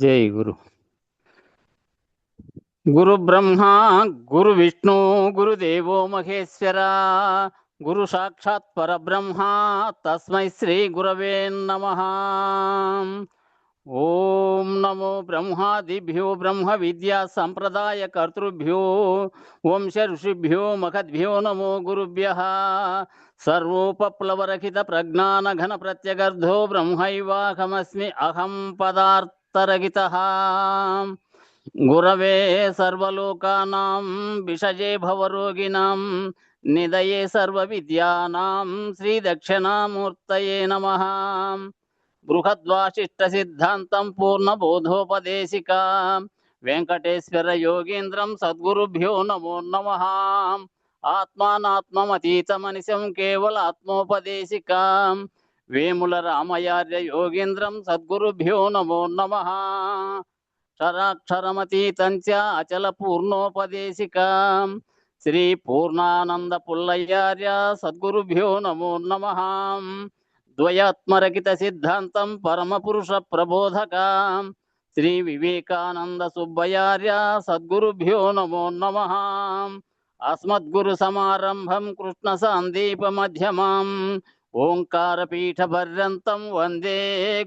జై గురు. గురు బ్రహ్మ గురు విష్ణు గురుదేవో మహేశ్వర గురు సాక్షాత్ పరబ్రహ్మ తస్మై శ్రీ గురవే నమః. ఓం నమో బ్రహ్మాదిభ్యో బ్రహ్మ విద్యా సంప్రదాయ కర్తృభ్యో వంశ ఋషిభ్యో మహద్భ్యో నమో గురుభ్యః. సర్వోపప్లవరహిత ప్రజ్ఞాన ఘన ప్రత్యగర్ధో బ్రహ్మైవాహమస్మి అహం పదార్థరహితః. గురవే సర్వలోకానాం విషజే భవరోగిణాం నిదయే సర్వ విద్యానాం శ్రీ దక్షిణామూర్తయే నమః. బృహద్వాసిష్ట సిద్ధాంతం పూర్ణబోధోపదేశికా వెంకటేశ్వర యోగీంద్రం సద్గురుభ్యో నమో నమః. ఆత్మానాత్మమతీతమనిశం కేవల ఆత్మోపదేశికా వేముల రామయార్య యోగీంద్రం సద్గురుభ్యో నమో నమః. క్షరాక్షరమతీతం చ అచల పూర్ణోపదేశికా శ్రీ పూర్ణానంద పుల్లయ్యార్య సద్గురుభ్యో నమో నమః. ద్వయాత్మరకిత సిద్ధాంతం పరమపురుష ప్రబోధక శ్రీ వివేకానంద సుబ్బయార్య సద్గురుభ్యో నమో నమః. అస్మద్గురు సమారంభం కృష్ణ సాందీప మధ్యమాం ఓంకార పీఠ పర్యంతం వందే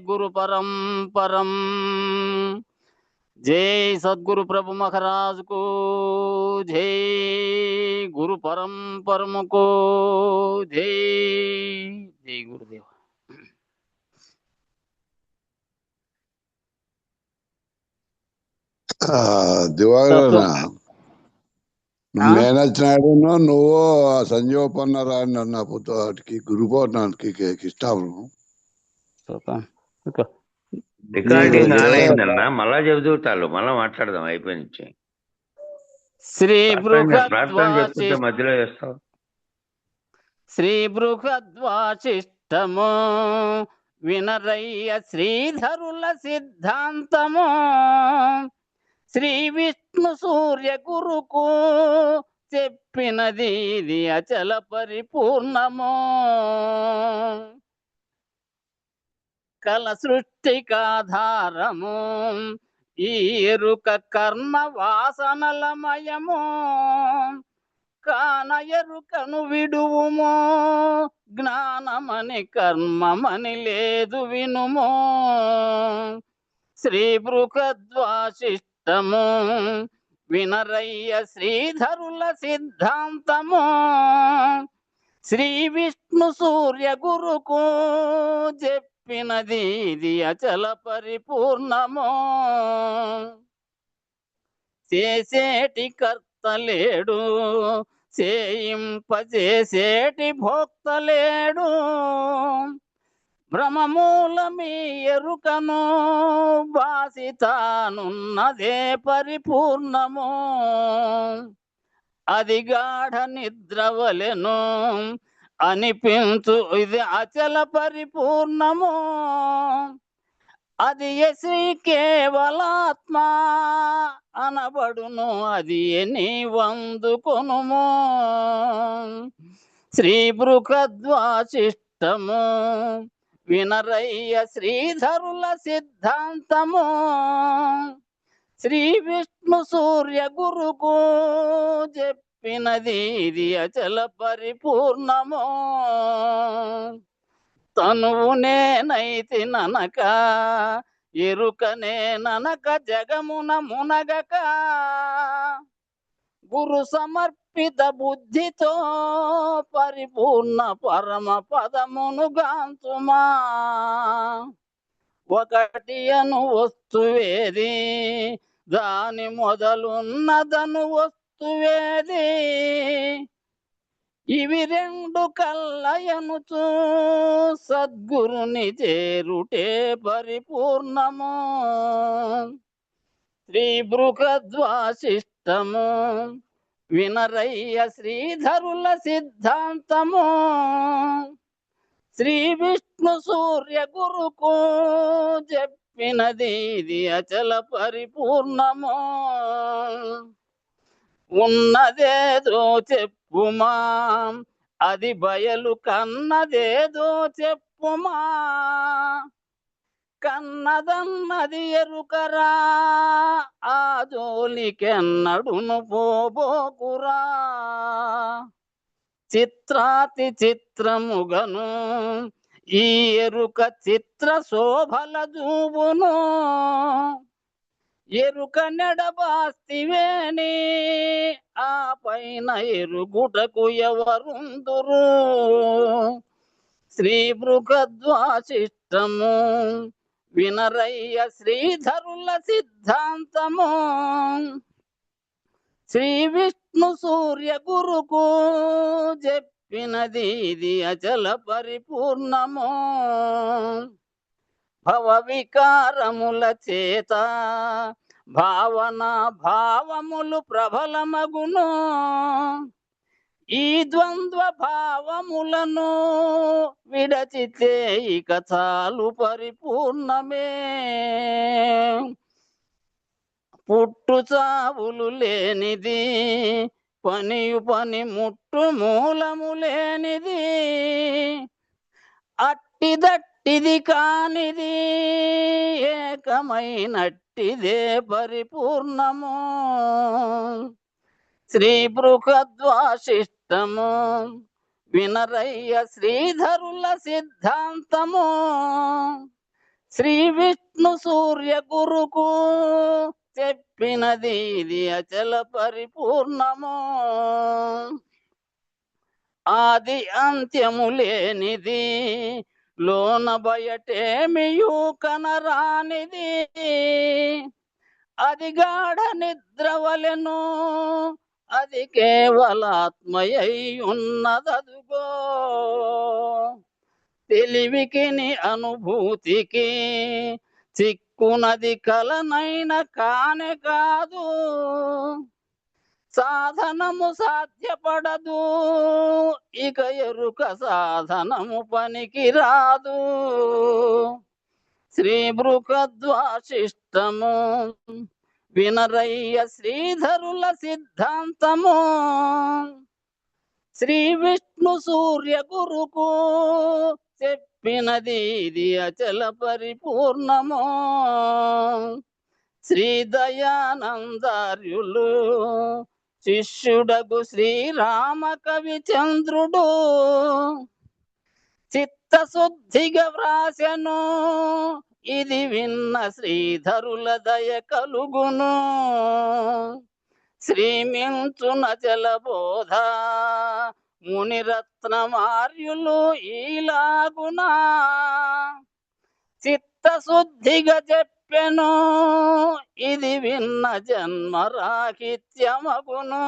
గురు పరంపరం. జై సద్గురు ప్రభు మహారాజ్ కు జై, గురు పరంపరముకు జై. జై గురుదేవ. దివాకరణ మేనచ్చినాడు నువ్వు సంజీవపన్నారాయణ అన్న వాటికి గురు పౌర్ణానికి ఇష్టాము రికార్డింగ్ ఆన్ అయిందన్న, మళ్ళా చెబుతారు, మళ్ళా మాట్లాడదాం అయిపోయి నుంచి. శ్రీ ప్రార్థన చెప్తుంటే మధ్యలో చేస్తావు. శ్రీ బృహద్వాసిష్టము వినరయ్య శ్రీధరుల సిద్ధాంతము శ్రీ విష్ణు సూర్య గురుకు చెప్పినది ఇది అచల పరిపూర్ణము. కల సృష్టికాధారము ఈ ఎరుక కర్మ వాసనలమయము కాన ఎరుకను విడువుము జ్ఞానమని కర్మమని లేదు వినుము. శ్రీ బృహద్వాసిష్టము వినరయ్య శ్రీధరుల సిద్ధాంతము శ్రీ విష్ణు సూర్య గురుకు చెప్పినది ఇది అచల పరిపూర్ణము. చేసేటి కర్తలేడు చేయింపచేసేటి భోక్తలేడు భ్రమమూలమీ ఎరుకను బాసితానున్నదే పరిపూర్ణము. అది గాఢ నిద్రవలెను అనిపించు ఇది అచల పరిపూర్ణము. అది శ్రీ కేవలాత్మ అనబడును అది నీ వందుకొనుము. శ్రీ బృహద్వాసిష్టము వినరయ్య శ్రీధరుల సిద్ధాంతము శ్రీ విష్ణు సూర్య గురుకు చెప్పినది ఇది అచల పరిపూర్ణము. తనువు నేనైతి ననక ఎరుకనే ననక జగమున మునగక గురు సమర్పిత బుద్ధితో పరిపూర్ణ పరమ పదమును గాంతుమా. ఒకటి అను వస్తువేది దాని మొదలున్నదను వస్తువేది ఇవి రెండు కల్లయనుచు సద్గురుని చేరుటే పరిపూర్ణము. శ్రీ బృహద్వాసిష్టము వినరయ్య శ్రీధరుల సిద్ధాంతము శ్రీ విష్ణు సూర్య గురుకు చెప్పినది ఇది అచల పరిపూర్ణము. ఉన్నదేదో చెప్పుమా అది బయలు కన్నదేదో చెప్పుమా ఉన్నదన్నది ఎరుకరా, ఆ జోలికెన్నడును పోబోకురా. చిత్రాతి చిత్రముగను ఈ ఎరుక చిత్ర శోభల జూబును, ఎరుక నెడబాస్తివేని ఆ పైన ఎరుగుటకు ఎవరుందురు. శ్రీ బృహద్వాసిష్టము వినరయ్య శ్రీధరుల సిద్ధాంతము, శ్రీ విష్ణు సూర్య గురుకు చెప్పినది ఇది అచల పరిపూర్ణము. భవ వికారముల చేత భావన భావములు ప్రబలమగును, ఈ ద్వంద్వ భావములను విడచితే ఇక చాలు పరిపూర్ణమే. పుట్టు చావులు లేనిది, పనియు పని ముట్టు మూలము లేనిది, అట్టిదట్టిది కానిది ఏకమైనట్టిదే పరిపూర్ణము. శ్రీ బృహద్వాసిష్టము వినరయ్య శ్రీధరుల సిద్ధాంతము, శ్రీ విష్ణు సూర్య గురుకు చెప్పినది ఇది అచల పరిపూర్ణము. ఆది అంత్యము లేనిది, లోన బయటేమియు కనరానిది, అది గాఢ నిద్రవలెను, అది కేవలాత్మయై ఉన్నదదుగో. తెలివికిని అనుభూతికి చిక్కునది కలనైన కానే కాదు, సాధనము సాధ్యపడదు, ఇక ఎరుక సాధనము పనికి రాదు. శ్రీ బృహద్వాసిష్టము వినరయ్య శ్రీధరుల సిద్ధాంతము, శ్రీ విష్ణు సూర్య గురుకు చెప్పినది ఇది అచల పరిపూర్ణము. శ్రీ దయానందార్యులు శిష్యుడగు శ్రీరామ కవి చంద్రుడు చిత్తశుద్ధిగా వ్రాసెను, ఇది విన్న శ్రీధరుల దయ కలుగును. శ్రీమించున జలబోధ మునిరత్నమార్యులు ఈలాగునా, చిత్తశుద్ధిగా చెప్పెను, ఇది విన్న జన్మరాహిత్యమగును.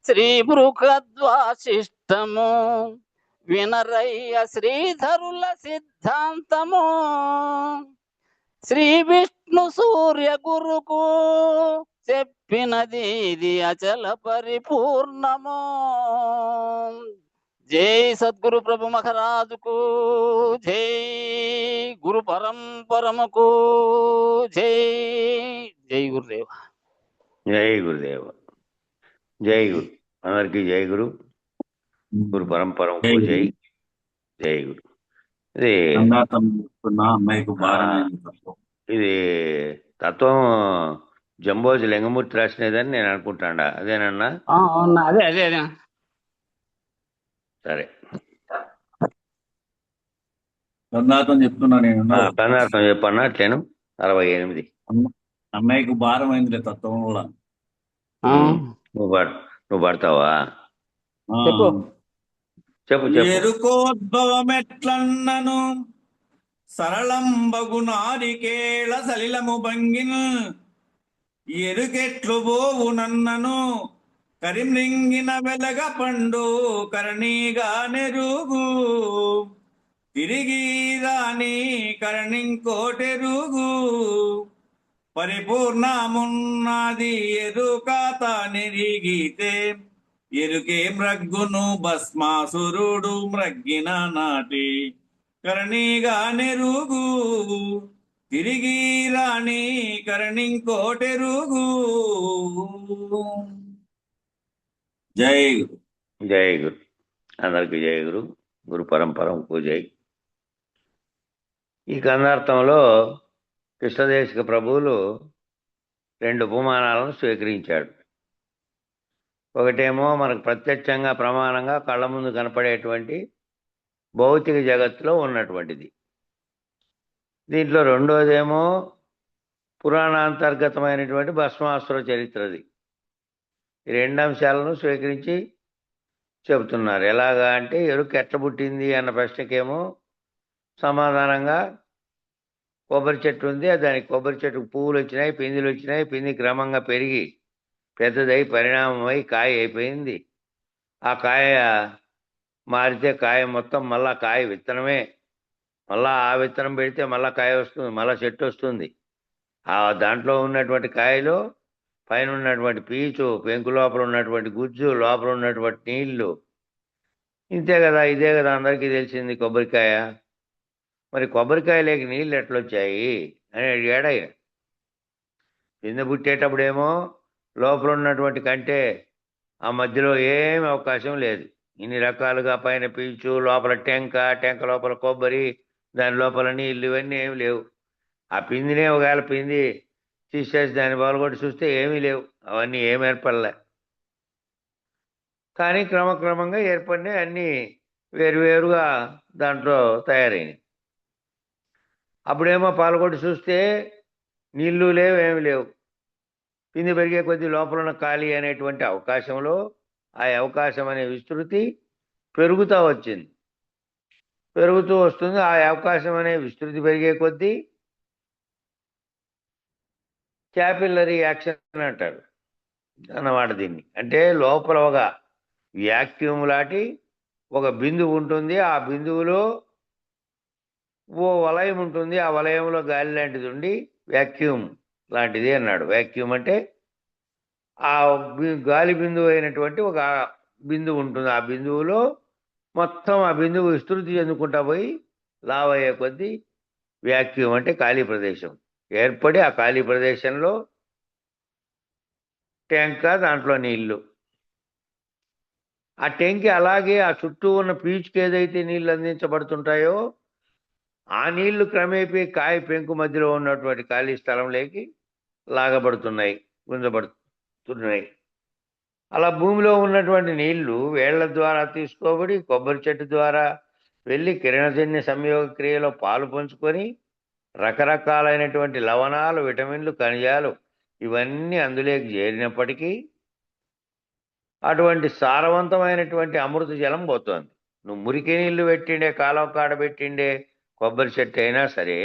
శ్రీ బృహద్వాసిష్టము వినరయ్య శ్రీధరుల సిద్ధాంతము, శ్రీ విష్ణు సూర్య గురుకు చెప్పినది ఇది అచల పరిపూర్ణము. జై సద్గురు ప్రభు మహారాజుకు జై, గురు పరంపరముకు జై. జై గురుదేవ. జై గురుదేవ. జై గురు. అందరికి జై గురు. గురు పరంపరకు జై. జై గురు. ఇది తత్వం జంబోజి లింగమూర్తి రాసినదని నేను అనుకుంటాడా, అదేనన్నా? అదే అదే అదే. సరే, కందార్థం చెప్తున్నా నేను. కందార్థం చెప్పన్నా. అట్లేను 68. అమ్మాయికి భారం అయిందిలే తత్వం కూడా. నువ్వు పడతావా? చెప్పు చెప్పు. ఎరుకోద్భవమెట్లన్నను సరళంబగు నారికేళ సలిలము భంగిన్, ఎరుకెట్లు బోవు నన్నను కరిమ్రింగిన వెలగ పండు కరణీగా నెరుగు, తిరిగి రాని కరణింకోటెరుగు, పరిపూర్ణమున్నది ఎరుకాత నెరిగితే, ఎరుకే మ్రగ్గును భస్మాసురుడు మ్రగ్గిన నాటి కరణీగా నెరుగు, తిరిగి రాణి కరణింకోటెరుగు. జై గురు. జై గురు. అందరికి జై గురు. గురు పరంపరకు జై. ఈ కందార్థంలో కృష్ణదేశిక ప్రభువులు 2 ఉపమానాలను స్వీకరించాడు. ఒకటేమో మనకు ప్రత్యక్షంగా ప్రమాణంగా కళ్ళ ముందు కనపడేటువంటి భౌతిక జగత్తులో ఉన్నటువంటిది. దీంట్లో రెండోదేమో పురాణాంతర్గతమైనటువంటి భస్మాసుర చరిత్రది. ఈ 2 అంశాలను స్వీకరించి చెబుతున్నారు. ఎలాగా అంటే ఎరుక ఎట్ల పుట్టింది అన్న ప్రశ్నకేమో సమాధానంగా కొబ్బరి చెట్టు ఉంది, దానికి కొబ్బరి చెట్టుకు పువ్వులు వచ్చినాయి, పిందెలు వచ్చినాయి, పిండి క్రమంగా పెరిగి పెద్దదై పరిణామమై కాయ అయిపోయింది. ఆ కాయ మారితే కాయ మొత్తం మళ్ళా కాయ విత్తనమే, మళ్ళా ఆ విత్తనం పెడితే మళ్ళా కాయ వస్తుంది, మళ్ళా చెట్టు వస్తుంది. ఆ దాంట్లో ఉన్నటువంటి కాయలో పైన ఉన్నటువంటి పీచు, పెంకు లోపల ఉన్నటువంటి గుజ్జు, లోపల ఉన్నటువంటి నీళ్లు, ఇంతే కదా, ఇదే కదా అందరికీ తెలిసింది కొబ్బరికాయ. మరి కొబ్బరికాయలోకి నీళ్ళు ఎట్లొచ్చాయి అని అడిగాడు ఆయన. కింద పుట్టేటప్పుడేమో లోపల ఉన్నటువంటి కంటే ఆ మధ్యలో ఏమి అవకాశం లేదు. ఇన్ని రకాలుగా పైన పీచు, లోపల టెంక లోపల కొబ్బరి, దాని లోపల నీళ్ళు, ఇవన్నీ ఏమి లేవు. ఆ పిందినే ఒకవేళ పిండి తీసేసి దాన్ని బాగుకొట్టి చూస్తే ఏమీ లేవు, అవన్నీ ఏమి ఏర్పడలే. కానీ క్రమక్రమంగా ఏర్పడినాయి, అన్నీ వేరువేరుగా దాంట్లో తయారైనాయి. అప్పుడేమో పాల్గొట్టి చూస్తే నీళ్లు లేవు, ఏమి లేవు. పిండి పెరిగే కొద్దీ లోపల ఉన్న ఖాళీ అనేటువంటి అవకాశంలో ఆ అవకాశం అనే విస్తృతి పెరుగుతూ వచ్చింది, పెరుగుతూ వస్తుంది. ఆ అవకాశం అనే విస్తృతి పెరిగే కొద్దీ క్యాపిల్లరీ యాక్షన్ అంటారు అన్నమాట దీన్ని. అంటే లోపల ఒక వ్యాక్యూమ్ లాంటి ఒక బిందువు ఉంటుంది, ఆ బిందువులో ఓ వలయం ఉంటుంది, ఆ వలయంలో గాలి లాంటిది ఉండి వ్యాక్యూమ్ లాంటిది అన్నాడు. వ్యాక్యూమ్ అంటే ఆ గాలి బిందువు అయినటువంటి ఒక బిందువు ఉంటుంది. ఆ బిందువులో మొత్తం ఆ బిందువు విస్తృతి చెందుకుంటా పోయి లావ్ అయ్యే కొద్దీ వ్యాక్యూమ్ అంటే ఖాళీ ప్రదేశం ఏర్పడి, ఆ ఖాళీ ప్రదేశంలో ట్యాంక్, దాంట్లో నీళ్లు. ఆ ట్యాంక్ అలాగే ఆ చుట్టూ ఉన్న పీచుకి ఏదైతే నీళ్లు అందించబడుతుంటాయో ఆ నీళ్లు క్రమేపీ కాయ పెంకు మధ్యలో ఉన్నటువంటి ఖాళీ స్థలంలోకి లాగబడుతున్నాయి, గుంజబడుతున్నాయి. అలా భూమిలో ఉన్నటువంటి నీళ్లు వేళ్ల ద్వారా తీసుకోబడి కొబ్బరి చెట్టు ద్వారా వెళ్ళి కిరణజన్య సంయోగ క్రియలో పాలు పంచుకొని రకరకాలైనటువంటి లవణాలు, విటమిన్లు, ఖనిజాలు ఇవన్నీ అందులోకి చేరినప్పటికీ అటువంటి సారవంతమైనటువంటి అమృత జలం పోతోంది. నువ్వు మురికి నీళ్లు పెట్టిండే, కాలం కాడ పెట్టిండే కొబ్బరి చెట్టు అయినా సరే,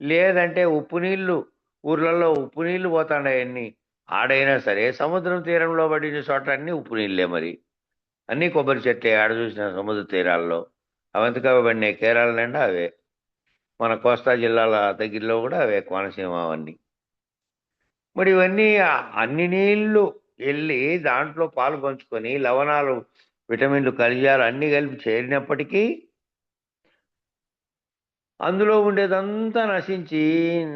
లేదంటే ఉప్పు నీళ్లు, ఊర్లలో ఉప్పు నీళ్లు పోతాండాయన్నీ, ఆడైనా సరే సముద్రం తీరంలో పడిన చోట అన్నీ ఉప్పు నీళ్ళే. మరి అన్నీ కొబ్బరి చెట్లే ఆడ చూసిన సముద్ర తీరాల్లో. అవంతగా పడినాయి కేరళ నిండా అవే, మన కోస్తా జిల్లాల దగ్గరలో కూడా అవే, కోనసీమ అవన్నీ. మరి ఇవన్నీ అన్ని నీళ్లు వెళ్ళి దాంట్లో పాలు పంచుకొని లవణాలు, విటమిన్లు, ఖనిజాలు అన్నీ కలిపి చేరినప్పటికీ అందులో ఉండేదంతా నశించి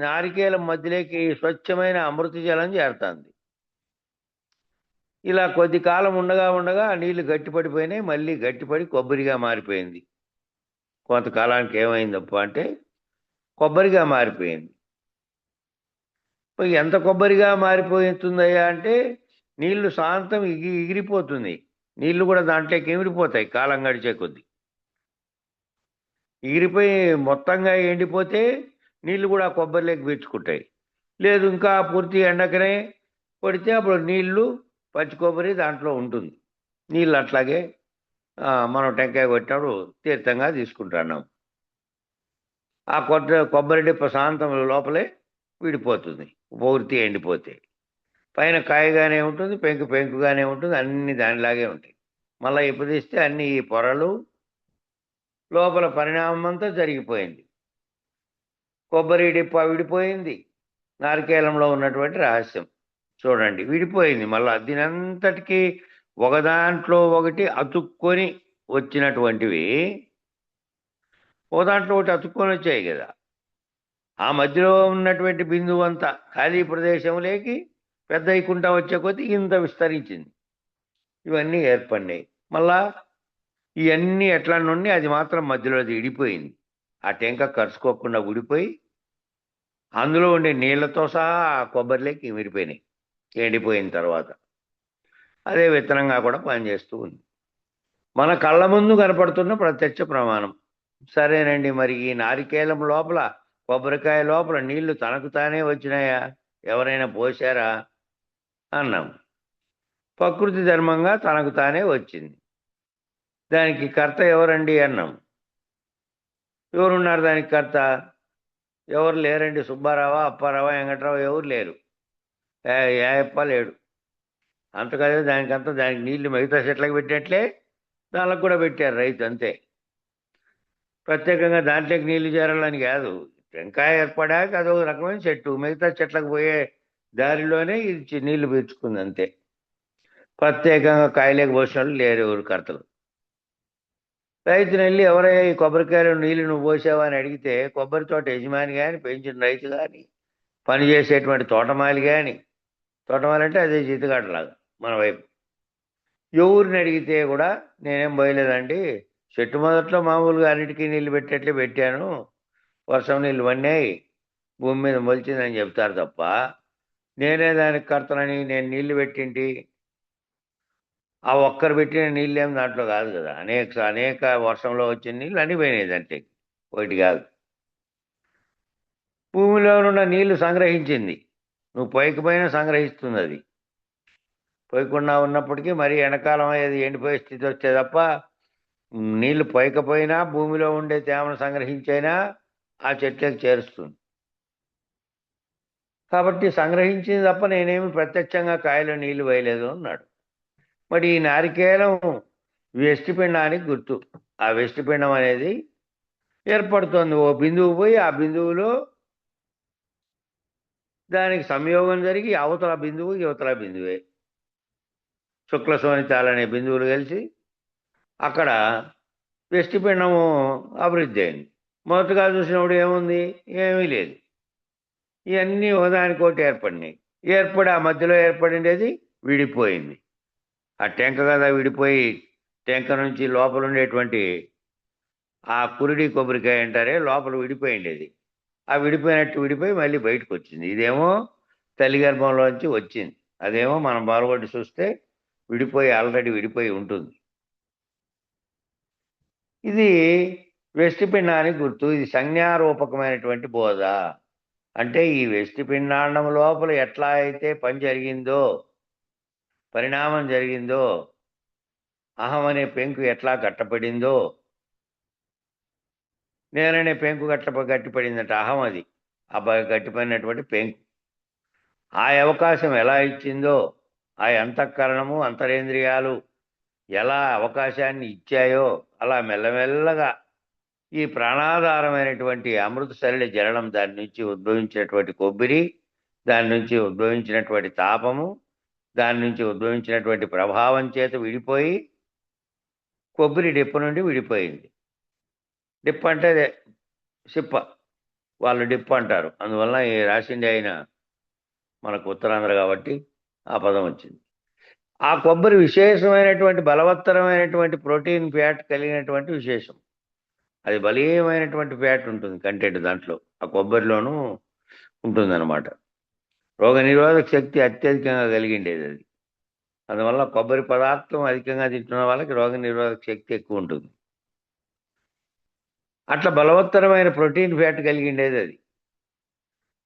నారికేల మధ్యలోకి స్వచ్ఛమైన అమృత జలం చేరుతుంది. ఇలా కొద్ది కాలం ఉండగా ఉండగా నీళ్లు గట్టిపడిపోయినాయి, మళ్ళీ గట్టిపడి కొబ్బరిగా మారిపోయింది. కొంతకాలానికి ఏమైందప్ప అంటే కొబ్బరిగా మారిపోయింది. ఎంత కొబ్బరిగా మారిపోతుందయ్యా అంటే నీళ్లు శాంతం ఎగిరిపోతుంది, నీళ్లు కూడా దాంట్లోకి ఎగిరిపోతాయి కాలం గడిచే కొద్దీ. ఎగిరిపోయి మొత్తంగా ఎండిపోతే నీళ్లు కూడా కొబ్బరిలోకి పీల్చుకుంటాయి. లేదు ఇంకా పూర్తి ఎండకనే పడితే అప్పుడు నీళ్లు, పచ్చి కొబ్బరి దాంట్లో ఉంటుంది. నీళ్ళు అట్లాగే మనం టెంకాయ కొట్టినప్పుడు తీర్థంగా తీసుకుంటున్నాం. ఆ కొబ్బరి డిప్ప శాంతం లోపలే విడిపోతుంది పూర్తి ఎండిపోతే. పైన కాయగానే ఉంటుంది, పెంకుగానే ఉంటుంది, అన్ని దానిలాగే ఉంటాయి. మళ్ళీ ఇప్పదీస్తే అన్ని ఈ పొరలు లోపల పరిణామం అంతా జరిగిపోయింది. కొబ్బరి డిప్ప విడిపోయింది. నారికేలంలో ఉన్నటువంటి రహస్యం చూడండి, విడిపోయింది. మళ్ళీ దీనంతటికీ ఒకదాంట్లో ఒకటి అతుక్కొని వచ్చినటువంటివి ఓ దాంట్లో ఒకటి అతుక్కొని వచ్చాయి కదా. ఆ మధ్యలో ఉన్నటువంటి బిందువు అంతా ఖాళీ ప్రదేశంలోకి పెద్ద అయ్యకుండా వచ్చే కొద్దీ ఇంత విస్తరించింది, ఇవన్నీ ఏర్పడినాయి. మళ్ళా ఇవన్నీ ఎట్లా నుండి అది మాత్రం మధ్యలో ఇడిపోయింది. ఆ టెంక కరుచుకోకుండా ఊడిపోయి అందులో ఉండే నీళ్లతో సహా ఆ కొబ్బరిలోకి విరిపోయినాయి ఎండిపోయిన తర్వాత. అదే విత్తనంగా కూడా పనిచేస్తూ ఉంది. మన కళ్ళ ముందు కనపడుతున్న ప్రత్యక్ష ప్రమాణం. సరేనండి, మరి ఈ నారికేలం లోపల, కొబ్బరికాయ లోపల నీళ్లు తనకు తానే వచ్చినాయా? ఎవరైనా పోశారా అన్నాం. ప్రకృతి ధర్మంగా తనకు తానే వచ్చింది. దానికి కర్త ఎవరండి అన్నాం. ఎవరున్నారు దానికి కర్త? ఎవరు లేరండి. సుబ్బారావా, అప్పారావా, వెంకట్రావు ఎవరు లేరు. ఏయప్ప లేడు. అంతకదే దానికి నీళ్లు మిగతా చెట్లకు పెట్టినట్లే దానికి కూడా పెట్టారు రైతు, అంతే. ప్రత్యేకంగా దాంట్లోకి నీళ్లు చేరాలని కాదు. టెంకాయ ఏర్పడాక అదొక రకమైన చెట్టు, మిగతా చెట్లకు పోయే దారిలోనే ఇది నీళ్లు పీల్చుకుంది, అంతే. ప్రత్యేకంగా కాయలేక పోసిన వాళ్ళు లేరు ఎవరు కర్తలు. రైతుని వెళ్ళి ఎవరయ్యా ఈ కొబ్బరికాయలు నీళ్లు నువ్వు పోసావా అని అడిగితే కొబ్బరి తోట యజమాని కానీ, పెంచిన రైతు కానీ, పనిచేసేటువంటి తోటమాలి కానీ, తోటమాలి అంటే అదే జీతగాడలాగా మన వైపు, ఎవరిని అడిగితే కూడా నేనేం పోయలేదండి, చెట్టు మొదట్లో మామూలుగా అన్నిటికీ నీళ్లు పెట్టేట్లే పెట్టాను, వర్షం నీళ్ళు పడినాయి, భూమి మీద మొలిచిందని చెప్తారు తప్ప నేనే దానికి కర్తనని నేను నీళ్లు పెట్టింటి, ఆ ఒక్కరు పెట్టిన నీళ్ళు ఏం దాంట్లో కాదు కదా. అనేక వర్షంలో వచ్చిన నీళ్ళు అన్నీ పోయినాయి దాంట్లో, ఒకటి కాదు. భూమిలో ఉన్న నీళ్లు సంగ్రహించింది, నువ్వు పైకి పోయినా సంగ్రహిస్తుంది అది. పోయకుండా ఉన్నప్పటికీ మరీ ఎండాకాలం అయ్యేది ఎండిపోయే స్థితి వస్తే తప్ప నీళ్లు పోయకపోయినా భూమిలో ఉండే తేమను సంగ్రహించైనా ఆ చెట్లకు చేరుస్తుంది. కాబట్టి సంగ్రహించింది తప్ప నేనేమి ప్రత్యక్షంగా కాయలో నీళ్లు వేయలేదు అన్నాడు. మరి ఈ నారికేలం వెష్టిపిండానికి గుర్తు. ఆ వెష్టిపిండం అనేది ఏర్పడుతోంది. ఓ బిందువు పోయి ఆ బిందువులో దానికి సంయోగం జరిగి అవతల బిందువు యువతల బిందువే శుక్ల శోణితాలు అనే బిందువులు కలిసి అక్కడ వెష్టిపిండము అభివృద్ధి అయింది. మొదటగా చూసినప్పుడు ఏముంది? ఏమీ లేదు. ఇవన్నీ ఒకదానికోటి ఏర్పడినాయి. ఏర్పడి ఆ మధ్యలో ఏర్పడిండేది విడిపోయింది. ఆ టెంక కదా విడిపోయి, టెంక నుంచి లోపల ఉండేటువంటి ఆ కురిడి కొబ్బరికాయ అంటారే లోపల విడిపోయిండేది. ఆ విడిపోయినట్టు విడిపోయి మళ్ళీ బయటకు వచ్చింది. ఇదేమో తల్లి గర్భంలోంచి వచ్చింది, అదేమో మనం బాలగొట్టి చూస్తే విడిపోయి ఆల్రెడీ విడిపోయి ఉంటుంది. ఇది వెష్టిపిండానికి గుర్తు. ఇది సంజ్ఞారూపకమైనటువంటి బోధ. అంటే ఈ వెష్టిపిండాండం లోపల ఎట్లా అయితే పని జరిగిందో, పరిణామం జరిగిందో, అహం అనే పెంకు ఎట్లా గట్టపడిందో, నేననే పెంకు గట్టిపడిందట. అహం అది ఆ గట్టిపడినటువంటి పెంకు. ఆ అవకాశం ఎలా ఇచ్చిందో, ఆ అంతఃకరణము అంతరేంద్రియాలు ఎలా అవకాశాన్ని ఇచ్చాయో అలా మెల్లమెల్లగా ఈ ప్రాణాధారమైనటువంటి అమృత సరళి జరడం, దాని నుంచి ఉద్భవించినటువంటి కొబ్బరి, దాని నుంచి ఉద్భవించినటువంటి తాపము, దాని నుంచి ఉద్భవించినటువంటి ప్రభావం చేత విడిపోయి కొబ్బరి డిప్ప నుండి విడిపోయింది. డిప్ప అంటే అదే సిప్ప, వాళ్ళు డిప్ప అంటారు. అందువల్ల ఈ రాసింది ఆయన మనకు ఉత్తరాంధ్ర కాబట్టి ఆ పదం వచ్చింది. ఆ కొబ్బరి విశేషమైనటువంటి బలవత్తరమైనటువంటి ప్రోటీన్ ఫ్యాట్ కలిగినటువంటి విశేషం. అది బలీయమైనటువంటి ఫ్యాట్ ఉంటుంది, కంటెంట్ దాంట్లో ఆ కొబ్బరిలోనూ ఉంటుందన్నమాట. రోగనిరోధక శక్తి అత్యధికంగా కలిగిండేది అది. అందువల్ల కొబ్బరి పదార్థం అధికంగా తింటున్న వాళ్ళకి రోగనిరోధక శక్తి ఎక్కువ ఉంటుంది. అట్లా బలవత్తరమైన ప్రోటీన్ ఫ్యాట్ కలిగిండేది అది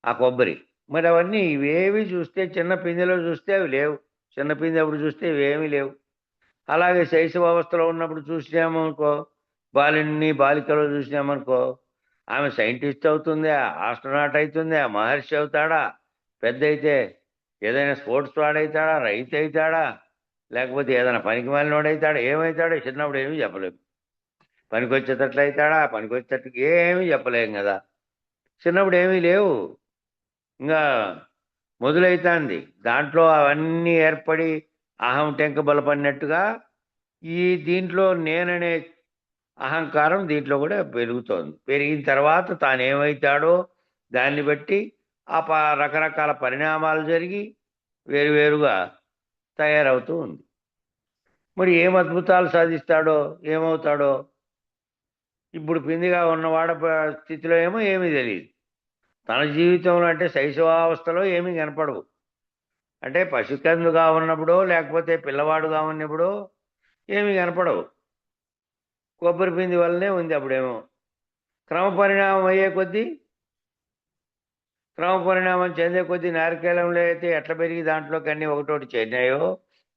ఆ కొబ్బరి. మరి అవన్నీ ఇవేవి చూస్తే చిన్న పిందెలో చూస్తే అవి లేవు, చిన్న పిందె అప్పుడు చూస్తే ఇవేమీ లేవు. అలాగే శైశవ అవస్థలో ఉన్నప్పుడు చూసినామనుకో, బాలికలో చూసినామనుకో, ఆమె సైంటిస్ట్ అవుతుందా, ఆస్ట్రోనాట్ అవుతుందా, మహర్షి అవుతాడా, పెద్ద అయితే ఏదైనా స్పోర్ట్స్ వాడవుతాడా, రైతు అవుతాడా, లేకపోతే ఏదైనా పనికి మాలినోడవుతాడా, ఏమవుతాడో చిన్నప్పుడు ఏమీ చెప్పలేము. పనికొచ్చేటట్లు అవుతాడా, పనికొచ్చేటట్లు ఏమీ చెప్పలేము కదా. చిన్నప్పుడు ఏమీ లేవు, ఇంకా మొదలవుతుంది. దాంట్లో అవన్నీ ఏర్పడి అహం టెంక బలపడినట్టుగా ఈ దీంట్లో నేననే అహంకారం దీంట్లో కూడా పెరుగుతోంది. పెరిగిన తర్వాత తాను ఏమవుతాడో దాన్ని బట్టి ఆ రకరకాల పరిణామాలు జరిగి వేరువేరుగా తయారవుతూ ఉంది. మరి ఏం అద్భుతాలు సాధిస్తాడో, ఏమవుతాడో ఇప్పుడు పిందిగా ఉన్నవాడ స్థితిలో ఏమో ఏమీ తెలియదు. తన జీవితంలో అంటే శైశవావస్థలో ఏమీ కనపడవు. అంటే పసికందుగా ఉన్నప్పుడో లేకపోతే పిల్లవాడుగా ఉన్నప్పుడో ఏమీ కనపడవు. కొబ్బరి పిండి వల్లనే ఉంది అప్పుడేమో. క్రమపరిణామం అయ్యే కొద్దీ క్రమపరిణామం చెందే కొద్దీ నారికేళంలో అయితే ఎట్లా పెరిగి దాంట్లోకి అన్నీ ఒకటోటి చేరినాయో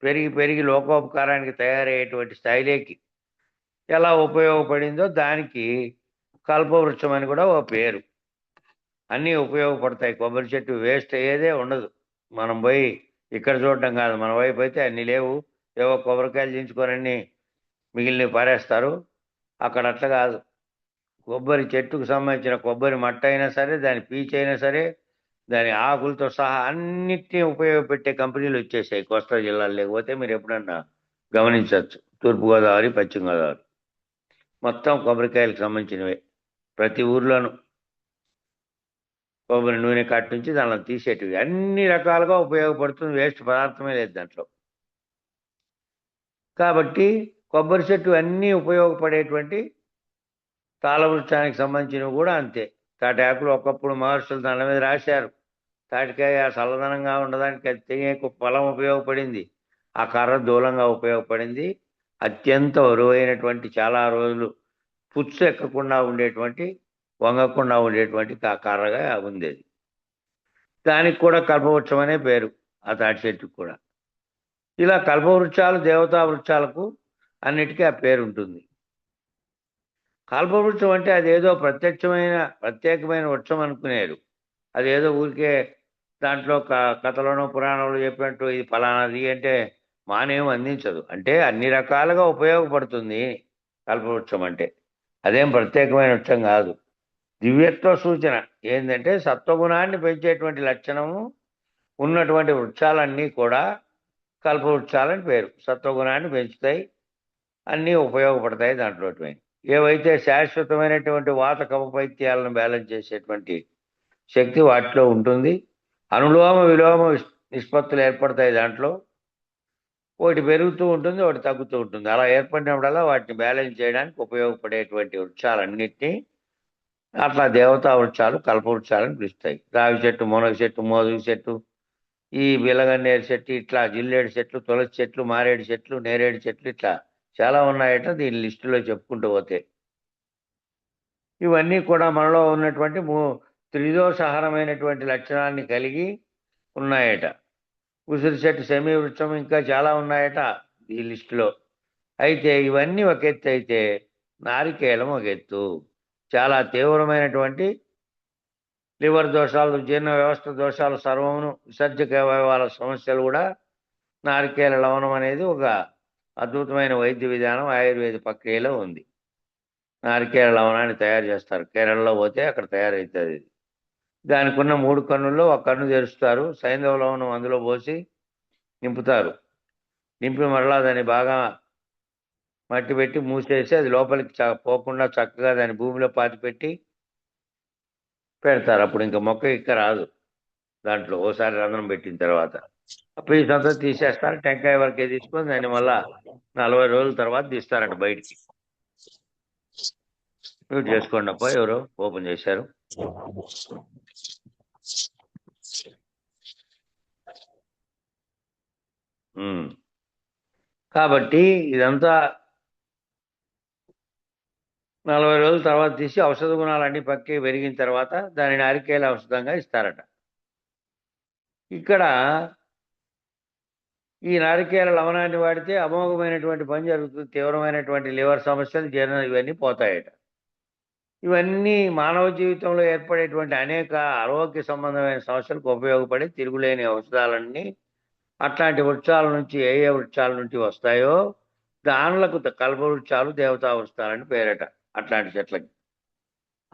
పెరిగి పెరిగి లోకోపకారానికి తయారయ్యేటువంటి స్థాయిలోకి ఎలా ఉపయోగపడిందో దానికి కల్పవృక్షం అని కూడా ఓ పేరు. అన్నీ ఉపయోగపడతాయి. కొబ్బరి చెట్టు వేస్ట్ అయ్యేదే ఉండదు. మనం పోయి ఇక్కడ చూడటం కాదు, మన వైపు అయితే అన్నీ లేవు, ఏవో కొబ్బరికాయలు దించుకొని అన్నీ మిగిలినవి పారేస్తారు. అక్కడ అట్లా కాదు. కొబ్బరి చెట్టుకు సంబంధించిన కొబ్బరి మట్ట అయినా సరే, దాని పీచు అయినా సరే, దాని ఆకులతో సహా అన్నిటినీ ఉపయోగపెట్టే కంపెనీలు వచ్చేసాయి కోస్తా జిల్లాలో. లేకపోతే మీరు ఎప్పుడన్నా గమనించవచ్చు. తూర్పుగోదావరి, పశ్చిమ గోదావరి మొత్తం కొబ్బరికాయలకు సంబంధించినవే. ప్రతి ఊర్లోనూ కొబ్బరి నూనె కట్టు నుంచి దానిలో తీసేటివి అన్ని రకాలుగా ఉపయోగపడుతుంది. వేస్ట్ పదార్థమే లేదు దాంట్లో. కాబట్టి కొబ్బరి చెట్టు అన్నీ ఉపయోగపడేటువంటి తాళవృక్షానికి సంబంధించినవి కూడా అంతే. తాటాకులు ఒకప్పుడు మహర్షులు దాని మీద రాశారు. తాటికాయ చల్లదనంగా ఉండడానికి అది తినేకు ఫలం ఉపయోగపడింది. ఆ కర్ర దూలంగా ఉపయోగపడింది. అత్యంత బరువైనటువంటి చాలా రోజులు పుచ్చు ఎక్కకుండా ఉండేటువంటి, వంగకుండా ఉండేటువంటి కర్రగా ఉండేది. దానికి కూడా కల్పవృక్షం అనే పేరు ఆ తాటి చెట్టుకు కూడా. ఇలా కల్పవృక్షాలు దేవతా వృక్షాలకు అన్నిటికీ ఆ పేరు ఉంటుంది. కల్పవృక్షం అంటే అదేదో ప్రత్యేకమైన వృక్షం అనుకునేరు. అదేదో ఊరికే దాంట్లో కథలోనో పురాణంలో చెప్పినట్టు ఇది ఫలానాది అంటే మానేం అందించదు. అంటే అన్ని రకాలుగా ఉపయోగపడుతుంది కల్పవృక్షం అంటే. అదేం ప్రత్యేకమైన వృక్షం కాదు. దివ్యత్వ సూచన ఏంటంటే సత్వగుణాన్ని పెంచేటువంటి లక్షణము ఉన్నటువంటి వృక్షాలన్నీ కూడా కల్పవృక్షాలని పేరు. సత్వగుణాన్ని పెంచుతాయి, అన్నీ ఉపయోగపడతాయి దాంట్లో. ఏవైతే శాశ్వతమైనటువంటి వాత కఫపైత్యాలను బ్యాలెన్స్ చేసేటువంటి శక్తి వాటిలో ఉంటుంది. అనులోమ విలోమ నిష్పత్తులు ఏర్పడతాయి దాంట్లో. ఒకటి పెరుగుతూ ఉంటుంది, ఒకటి తగ్గుతూ ఉంటుంది. అలా ఏర్పడినప్పుడల్లా వాటిని బ్యాలెన్స్ చేయడానికి ఉపయోగపడేటువంటి వృక్షాలన్నింటినీ అట్లా దేవతా వృక్షాలు కల్పవృక్షాలను పిలుస్తాయి. రావి చెట్టు, మునగ చెట్టు, మోదుగు చెట్టు, ఈ బిలగన్నేరు చెట్టు, ఇట్లా జిల్లేడు చెట్లు, తులసి చెట్లు, మారేడు చెట్లు, నేరేడు చెట్లు, ఇట్లా చాలా ఉన్నాయట దీని లిస్టులో చెప్పుకుంటూ పోతే. ఇవన్నీ కూడా మనలో ఉన్నటువంటి త్రిదోషహరమైనటువంటి లక్షణాన్ని కలిగి ఉన్నాయట. ఉసిరి చెట్టు, సెమీ వృక్షం, ఇంకా చాలా ఉన్నాయట ఈ లిస్టులో. అయితే ఇవన్నీ ఒక ఎత్తు అయితే నారికేళం ఒక ఎత్తు. చాలా తీవ్రమైనటువంటి లివర్ దోషాలు, జీర్ణ వ్యవస్థ దోషాలు, సర్వమును విసర్జక అవయవాల సమస్యలు కూడా నారికేళ లవణం అనేది ఒక అద్భుతమైన వైద్య విధానం ఆయుర్వేద ప్రక్రియలో ఉంది. నారికేళ లవణాన్ని తయారు చేస్తారు. కేరళలో పోతే అక్కడ తయారవుతుంది. దానికి ఉన్న 3 కన్నుల్లో ఒక కన్ను తెరుస్తారు. సైంధవ లవణం అందులో పోసి నింపుతారు. నింపి మరలా దాన్ని బాగా మట్టి పెట్టి మూసేసి అది లోపలికి పోకుండా చక్కగా దాన్ని భూమిలో పాతిపెట్టి పెడతారు. అప్పుడు ఇంకా మొక్క ఇక్క రాదు దాంట్లో. ఓసారి రంధ్రం పెట్టిన తర్వాత అప్పుడు ఈ సంత తీసేస్తారు. టెంకాయ వరకే తీసుకొని దాన్ని మళ్ళా 40 రోజుల తర్వాత తీస్తారట బయటికి. మ్యూట్ చేసుకోండి అప్ప, ఎవరో ఓపెన్ చేశారు. కాబట్టి ఇదంతా 40 రోజుల తర్వాత తీసి ఔషధ గుణాలన్నీ పక్కి పెరిగిన తర్వాత దాని నారికేళ ఔషధంగా ఇస్తారట. ఇక్కడ ఈ నారికేళ లవణాన్ని వాడితే అమోఘమైనటువంటి పని జరుగుతుంది. తీవ్రమైనటువంటి లివర్ సమస్యలు, జీర్ణ ఇవన్నీ పోతాయట. ఇవన్నీ మానవ జీవితంలో ఏర్పడేటువంటి అనేక ఆరోగ్య సంబంధమైన సమస్యలకు ఉపయోగపడే తిరుగులేని ఔషధాలన్నీ అట్లాంటి వృక్షాల నుంచి ఏ వృక్షాల నుంచి వస్తాయో దానులకు కల్పవృక్షాలు దేవతా వృక్షాలని పేరట అట్లాంటి చెట్లకి.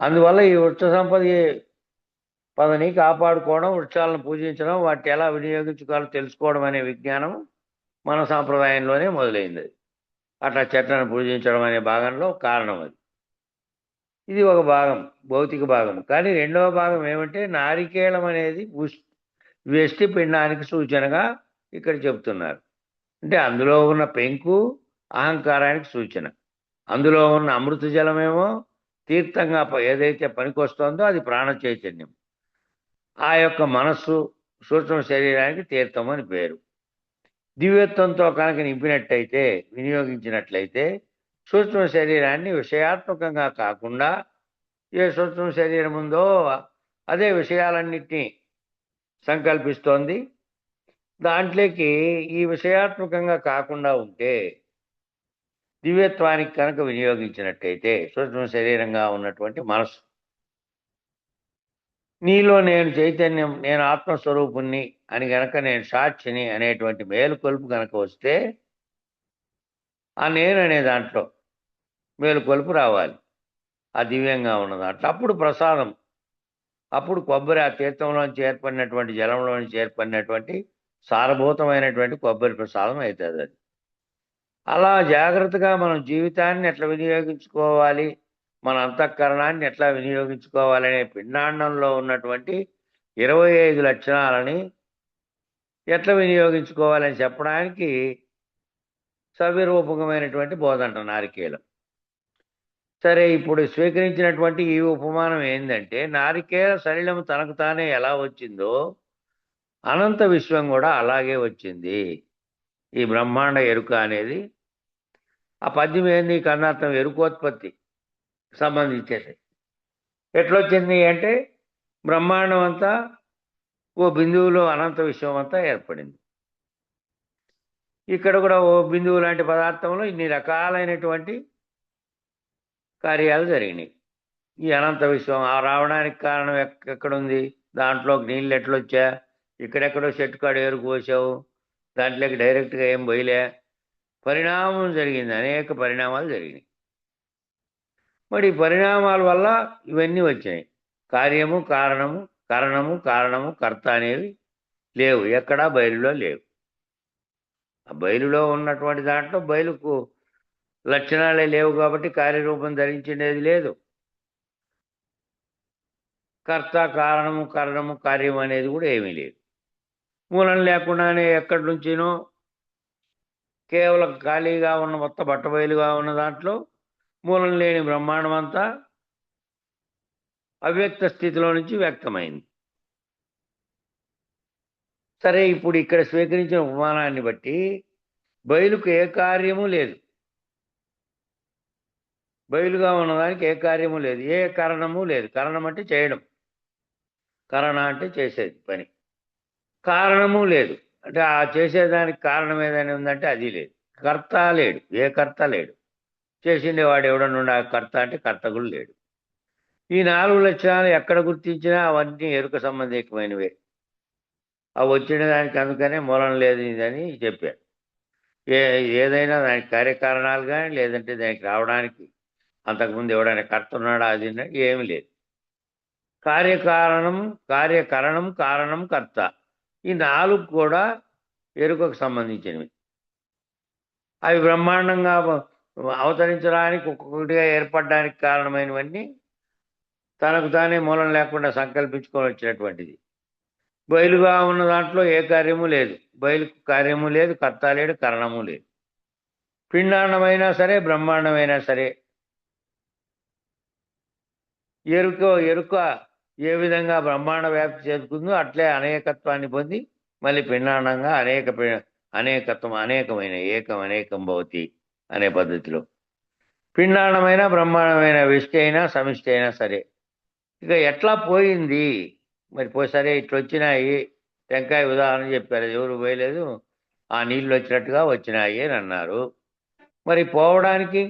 అందువల్ల ఈ వృక్ష సంపదని కాపాడుకోవడం, వృక్షాలను పూజించడం, వాటిని ఎలా వినియోగించుకోవాలో తెలుసుకోవడం అనే విజ్ఞానం మన సాంప్రదాయంలోనే మొదలైంది. అట్లా చెట్లను పూజించడం అనే భాగంలో కారణం అది. ఇది ఒక భాగం, భౌతిక భాగం. కానీ రెండవ భాగం ఏమంటే నారికేళం అనేది వ్యష్టి పిండానికి సూచనగా ఇక్కడ చెబుతున్నారు. అంటే అందులో ఉన్న పెంకు అహంకారానికి సూచన. అందులో ఉన్న అమృత జలమేమో తీర్థంగా ఏదైతే పనికొస్తుందో అది ప్రాణ చైతన్యం. ఆ యొక్క మనస్సు సూక్ష్మ శరీరానికి తీర్థం అని పేరు. దివ్యత్వంతో కనుక నింపినట్టయితే, వినియోగించినట్లయితే సూక్ష్మ శరీరాన్ని విషయాత్మకంగా కాకుండా, ఏ సూక్ష్మ శరీరం ఉందో అదే విషయాలన్నిటినీ సంకల్పిస్తోంది. దాంట్లోకి ఈ విషయాత్మకంగా కాకుండా ఉంటే, దివ్యత్వానికి కనుక వినియోగించినట్టయితే సూక్ష్మ శరీరంగా ఉన్నటువంటి మనసు, నీలో నేను చైతన్యం, నేను ఆత్మస్వరూపుణ్ణి అని గనక, నేను సాక్షిని అనేటువంటి మేలుకొలుపు కనుక వస్తే, ఆ నేను అనే దాంట్లో మేలుకొలుపు రావాలి. ఆ దివ్యంగా ఉన్న దాంట్లో అప్పుడు ప్రసాదం, అప్పుడు కొబ్బరి, ఆ తీర్థంలోంచి ఏర్పడినటువంటి జలంలోంచి ఏర్పడినటువంటి సారభూతమైనటువంటి కొబ్బరి ప్రసాదం అవుతుంది అది. అలా జాగ్రత్తగా మనం జీవితాన్ని ఎట్లా వినియోగించుకోవాలి, మన అంతఃకరణాన్ని ఎట్లా వినియోగించుకోవాలనే పిండాండంలో ఉన్నటువంటి 25 లక్షణాలని ఎట్లా వినియోగించుకోవాలని చెప్పడానికి సవిరూపకమైనటువంటి బోధంట నారికేలం. సరే, ఇప్పుడు స్వీకరించినటువంటి ఈ ఉపమానం ఏంటంటే, నారికేల సలిలము తనకు తానే ఎలా వచ్చిందో అనంత విశ్వం కూడా అలాగే వచ్చింది. ఈ బ్రహ్మాండ ఎరుక అనేది, ఆ పద్యం ఏంది, కన్నార్థం ఎరుకోత్పత్తి సంబంధించేది. ఎట్లొచ్చింది అంటే, బ్రహ్మాండం అంతా ఓ బిందువులో అనంత విశ్వం అంతా ఏర్పడింది. ఇక్కడ కూడా ఓ బిందువు లాంటి పదార్థంలో ఇన్ని రకాలైనటువంటి కార్యాలు జరిగినాయి. ఈ అనంత విశ్వం ఆ రావడానికి కారణం ఎక్కడుంది, దాంట్లోకి నీళ్ళు ఎట్లొచ్చా, ఇక్కడెక్కడో చెట్టు కాడ ఏరుకు పోసావు, దాంట్లోకి డైరెక్ట్గా ఏం పోయలే, పరిణామం జరిగింది, అనేక పరిణామాలు జరిగినాయి. మరి ఈ పరిణామాల వల్ల ఇవన్నీ వచ్చినాయి. కార్యము కారణము, కరణము కారణము కర్త అనేవి లేవు, ఎక్కడా బయలులో లేవు. ఆ బయలులో ఉన్నటువంటి దాంట్లో బయలుకు లక్షణాలే లేవు కాబట్టి కార్యరూపం ధరించినది లేదు. కర్త, కారణము, కరణము, కార్యం అనేది కూడా ఏమీ లేదు. మూలం లేకుండానే ఎక్కడి నుంచినో కేవలం ఖాళీగా ఉన్న మొత్తం బట్టబయలుగా ఉన్న దాంట్లో మూలం లేని బ్రహ్మాండం అంతా అవ్యక్త స్థితిలో నుంచి వ్యక్తమైంది. సరే, ఇప్పుడు ఇక్కడ స్వీకరించిన ఉపమానాన్ని బట్టి బయలుకు ఏ కార్యము లేదు, బయలుగా ఉన్నదానికి ఏ కార్యము లేదు, ఏ కారణము లేదు. కారణం అంటే చేయడం, కరణ అంటే చేసేది పని. కారణము లేదు అంటే ఆ చేసేదానికి కారణం ఏదైనా ఉందంటే అది లేదు. కర్త లేడు, ఏ కర్త లేడు. చేసిండేవాడు ఎవడనుండా కర్త అంటే కర్త కూడా లేడు. ఈ 4 లక్షణాలు ఎక్కడ గుర్తించినా అవన్నీ ఎరుక సంబంధికమైనవే. అవి వచ్చిన దానికి అందుకనే మూలం లేదు ఇదని చెప్పారు. ఏదైనా దానికి కార్యకారణాలు కానీ, లేదంటే దానికి రావడానికి అంతకుముందు ఎవడైనా కర్త ఉన్నాడా అది ఏమీ లేదు. కార్యకారణం, కార్యకరణం, కారణం, కర్త, ఈ 4 కూడా ఎరుకకు సంబంధించినవి. అవి బ్రహ్మాండంగా అవతరించడానికి, ఒక్కొక్కటిగా ఏర్పడడానికి కారణమైనవన్నీ తనకు తానే మూలం లేకుండా సంకల్పించుకొని వచ్చినటువంటిది. బయలుగా ఉన్న దాంట్లో ఏ కార్యము లేదు, బయలుకు కార్యము లేదు, కర్త లేడు, కరణము లేదు. పిండాండమైనా సరే, బ్రహ్మాండమైనా సరే, ఎరుక ఏ విధంగా బ్రహ్మాండ వ్యాప్తి చేసుకుందో అట్లే అనేకత్వాన్ని పొంది మళ్ళీ పిండాండంగా అనేకత్వం, అనేకమైన, ఏకం అనేకం భవతి అనే పద్ధతిలో పిండాండమైన, బ్రహ్మాండమైన, వ్యష్టి అయినా సమిష్టి అయినా సరే. ఇక ఎట్లా పోయింది మరి, సరే ఇట్లా వచ్చినాయి, టెంకాయ ఉదాహరణ చెప్పారు, ఎవరు పోయలేదు, ఆ నీళ్ళు వచ్చినట్టుగా వచ్చినాయి అని అన్నారు. మరి పోవడానికి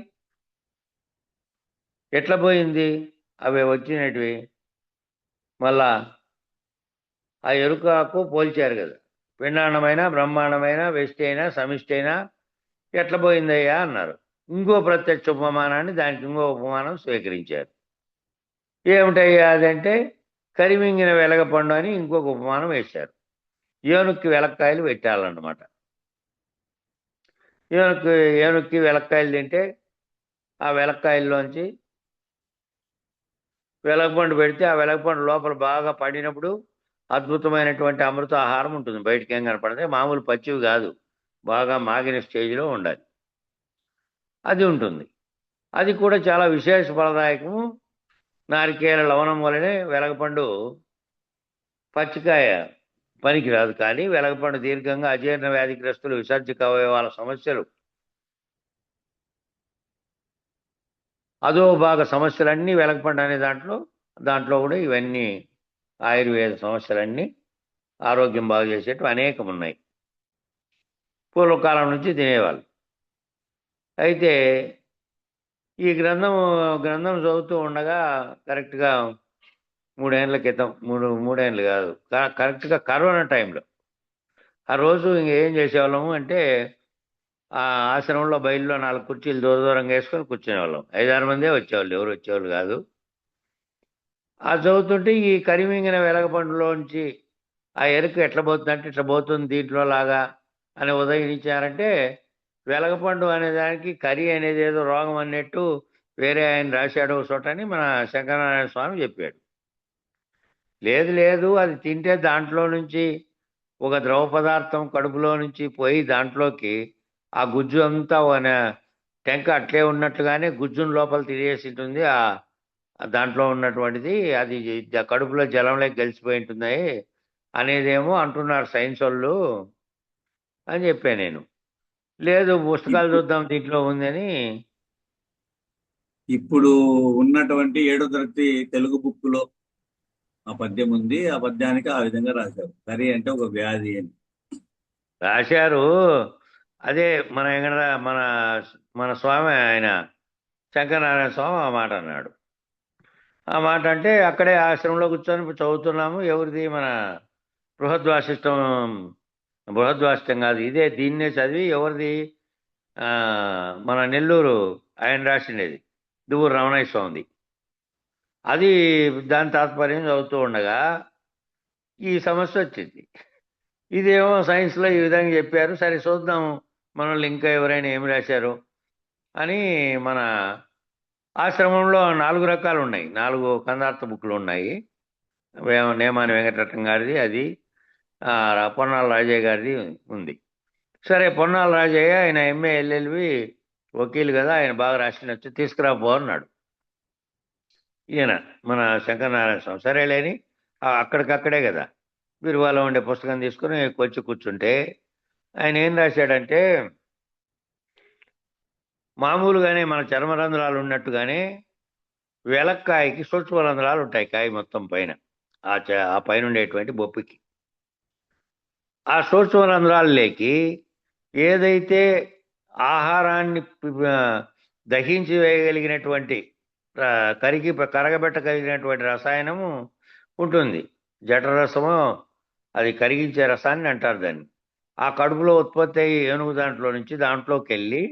ఎట్లా పోయింది, అవి వచ్చినటివి మళ్ళా ఆ ఎరుకకు పోల్చారు కదా. పిండాండమైన, బ్రహ్మాండమైన, వ్యష్టి అయినా సమిష్టి అయినా ఎట్లా పోయిందయ్యా అన్నారు. ఇంకో ప్రత్యక్ష ఉపమానాన్ని దానికి ఇంకో ఉపమానం స్వీకరించారు. ఏమిటయ్యా అదంటే, కరిమింగిన వెలగపండు అని ఇంకొక ఉపమానం వేశారు. ఏనుక్కి వెలక్కాయలు పెట్టాలన్నమాట. ఏనుక్కి వెలక్కాయలు తింటే ఆ వెలక్కాయల్లోంచి వెలగపండు పెడితే ఆ వెలగపండు లోపల బాగా పడినప్పుడు అద్భుతమైనటువంటి అమృత ఆహారం ఉంటుంది. బయటికి ఏం కనపడితే మామూలు పచ్చివి కాదు, బాగా మాగిన స్టేజ్లో ఉండాలి, అది ఉంటుంది. అది కూడా చాలా విశేష ఫలదాయకము, నారికేల లవణం వలనే వెలగపండు పచ్చికాయ పనికిరాదు. కానీ వెలగపండు దీర్ఘంగా అజీర్ణ వ్యాధిగ్రస్తులు, విసర్జక అవయవాల సమస్యలు, అదో భాగ సమస్యలన్నీ వెలగపండు అనే దాంట్లో కూడా ఇవన్నీ ఆయుర్వేద సమస్యలన్నీ ఆరోగ్యం బాగు చేసేటివి అనేకం ఉన్నాయి. పూర్వకాలం నుంచి తినేవాళ్ళు. అయితే ఈ గ్రంథం చదువుతూ ఉండగా కరెక్ట్గా 3 ఏళ్ల క్రితం, మూడేళ్ళు కాదు, కరెక్ట్గా కరోనా టైంలో ఆ రోజు ఇంకేం చేసేవాళ్ళము అంటే ఆ ఆశ్రమంలో బయలులో 4 కుర్చీలు దూరంగా వేసుకొని కూర్చునేవాళ్ళం. 5-6 మందే వచ్చేవాళ్ళు, ఎవరు వచ్చేవాళ్ళు కాదు. ఆ చదువుతుంటే ఈ కరిమింగిన వెలగపండులోంచి ఆ ఎరుకు ఎట్లా పోతుందంటే ఇట్లా పోతుంది దీంట్లో లాగా అని ఉదయించారంటే, వెలగపండు అనే దానికి కరి అనేది ఏదో రోగం అన్నట్టు వేరే ఆయన రాశాడు చోటని మన శంకరనారాయణ స్వామి చెప్పాడు. లేదు అది తింటే దాంట్లో నుంచి ఒక ద్రవ పదార్థం కడుపులో నుంచి పోయి దాంట్లోకి ఆ గుజ్జు అంతా టెంక అట్లే ఉన్నట్టుగానే గుజ్జును లోపల తిరిగేసి ఉంటుంది. దాంట్లో ఉన్నటువంటిది అది కడుపులో జలంలోకి గెలిచిపోయి ఉంటున్నాయి అనేదేమో అంటున్నారు సైన్స్ వాళ్ళు అని చెప్పాను నేను. లేదు పుస్తకాలు చూద్దాం దీంట్లో ఉందని. ఇప్పుడు ఉన్నటువంటి 7వ తరగతి తెలుగు బుక్ లో ఆ పద్యం ఉంది. ఆ పద్యానికి ఆ విధంగా రాశారు, కరి అంటే ఒక వ్యాధి అని రాశారు. అదే మన స్వామి ఆయన శంకరనారాయణ స్వామి ఆ మాట అన్నాడు. ఆ మాట అంటే అక్కడే ఆశ్రమంలో కూర్చొని చదువుతున్నాము. ఎవరిది? మన బృహద్వాసిష్టం కాదు, ఇదే దీన్నే చదివి ఎవరిది మన నెల్లూరు ఆయన రాసిండేది దువ్వూరు రమణయ్య స్వామిది. అది దాని తాత్పర్యం చదువుతూ ఉండగా ఈ సమస్య వచ్చింది. ఇదేమో సైన్స్లో ఈ విధంగా చెప్పారు, సరే చూద్దాం మనల్ని ఇంకా ఎవరైనా ఏమి రాశారు అని మన ఆశ్రమంలో 4 రకాలు ఉన్నాయి, 4 కందార్థ బుక్లు ఉన్నాయి. నేమాని వెంకటరత్నం గారిది, అది పొన్నాల రాజయ్య గారిది ఉంది. సరే పొన్నాల రాజయ్య ఆయన ఎంఏ ఎల్ఎల్బి వకీలు కదా, ఆయన బాగా రాసినట్టు తీసుకురాపో అన్నాడు ఈయన మన శంకరనారాయణ స్వామి. సరేలేని అక్కడికక్కడే కదా బిరువాలో ఉండే పుస్తకం తీసుకుని వచ్చి కూర్చుంటే ఆయన ఏం రాశాడంటే, మామూలుగానే మన చర్మరంధ్రాలు ఉన్నట్టుగానే వెలక్కాయకి సూక్ష్మ రంధ్రాలు ఉంటాయి కాయ మొత్తం పైన, ఆ పైన ఉండేటువంటి బొప్పికి. ఆ సూక్ష్మ రంధ్రాల్లోకి ఏదైతే ఆహారాన్ని దహించి వేయగలిగినటువంటి కరగబెట్టగలిగినటువంటి రసాయనము ఉంటుంది, జఠరసము, అది కరిగించే రసాన్ని అంటారు దాన్ని. ఆ కడుపులో ఉత్పత్తి అయ్యి ఏనుగు దాంట్లోకి వెళ్ళి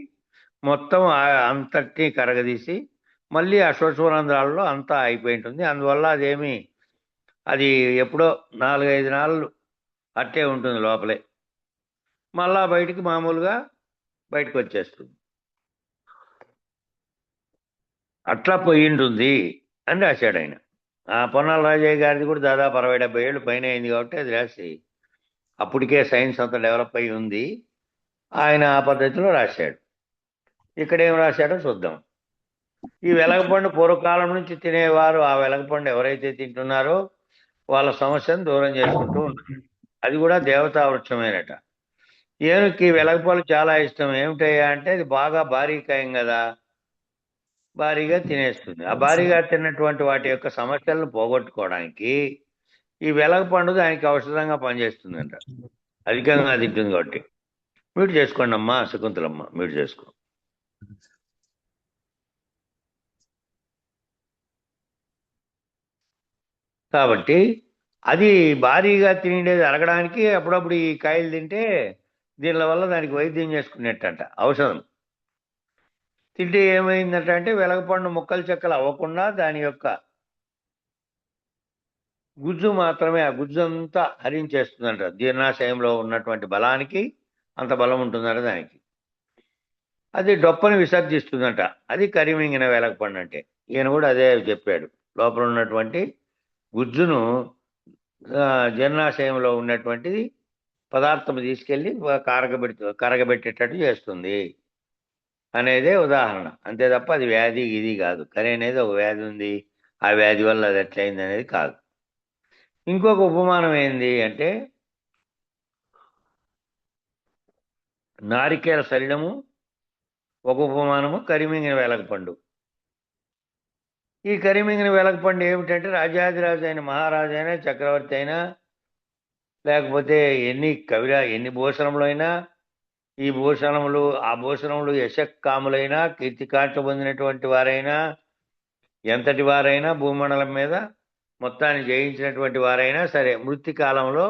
మొత్తం అంతటినీ కరగదీసి మళ్ళీ ఆ సూక్ష్మరంధ్రాలలో అంతా అయిపోయి ఉంటుంది. అందువల్ల అది ఎప్పుడో 4-5 నాళ్ళు అట్టే ఉంటుంది లోపలే, మళ్ళా బయటికి మామూలుగా బయటకు వచ్చేస్తుంది. అట్లా పోయి ఉంటుంది అని రాశాడు ఆయన. ఆ పొన్నాల రాజయ్య గారిది కూడా దాదాపు 60-70 ఏళ్ళు పైన అయింది కాబట్టి అది రాసి, అప్పటికే సైన్స్ అంతా డెవలప్ అయి ఉంది. ఆయన ఆ పద్ధతిలో రాశాడు. ఇక్కడ ఏం రాశాడో చూద్దాం. ఈ వెలగపండు పూర్వకాలం నుంచి తినేవారు ఆ వెలగపండు ఎవరైతే తింటున్నారో వాళ్ళ సమస్యను దూరం చేసుకుంటూ ఉంటారు. అది కూడా దేవతా వృక్షమేనట. ఏనుకి వెలగపండు చాలా ఇష్టం. ఏమిటయ్యా అంటే అది బాగా భారీకాయం కదా, భారీగా తినేస్తుంది. ఆ భారీగా తిన్నటువంటి వాటి యొక్క సమస్యలను పోగొట్టుకోవడానికి ఈ వెలగపండు దానికి ఔషధంగా పనిచేస్తుందంట, అధికంగా తింటుంది కాబట్టి. మ్యూట్ చేసుకోండి అమ్మా శకుంతలమ్మ, మ్యూట్ చేసుకో. కాబట్టి అది భారీగా తినేది అరగడానికి అప్పుడప్పుడు ఈ కాయలు తింటే దీనిల వల్ల దానికి వైద్యం చేసుకునేటంట, ఔషధం తింటే ఏమైందట అంటే వెలగపండు ముక్కలు చెక్కలు అవ్వకుండా దాని యొక్క గుజ్జు మాత్రమే, ఆ గుజ్జు అంతా హరించేస్తుందంట. జీర్ణాశయంలో ఉన్నటువంటి బలానికి అంత బలం ఉంటుందంట దానికి. అది డొప్పని విసర్జిస్తుందంట. అది కరిమింగిన వెలగపండు అంటే. ఈయన కూడా అదే చెప్పాడు, లోపల ఉన్నటువంటి గుజ్జును జీర్ణాశయంలో ఉన్నటువంటిది పదార్థం తీసుకెళ్ళి కరగబెట్టేటట్టు చేస్తుంది అనేదే ఉదాహరణ, అంతే తప్ప అది వ్యాధి ఇది కాదు. కరి అనేది ఒక వ్యాధి ఉంది, ఆ వ్యాధి వల్ల అది ఎట్లయింది అనేది కాదు. ఇంకొక ఉపమానం ఏంది అంటే నారికేల శరీరము ఒక ఉపమానము, కరిమింగిన వెలగపండు. ఈ కరిమింగిన వెలగపండు ఏమిటంటే రాజాదిరాజు అయిన మహారాజు అయినా చక్రవర్తి అయినా లేకపోతే ఎన్ని భూషణములు అయినా ఆ భూషణములు యశకాములైనా కీర్తికాంక్ష పొందినటువంటి వారైనా ఎంతటి వారైనా భూమండలం మీద మొత్తాన్ని జయించినటువంటి వారైనా సరే మృత్యుకాలంలో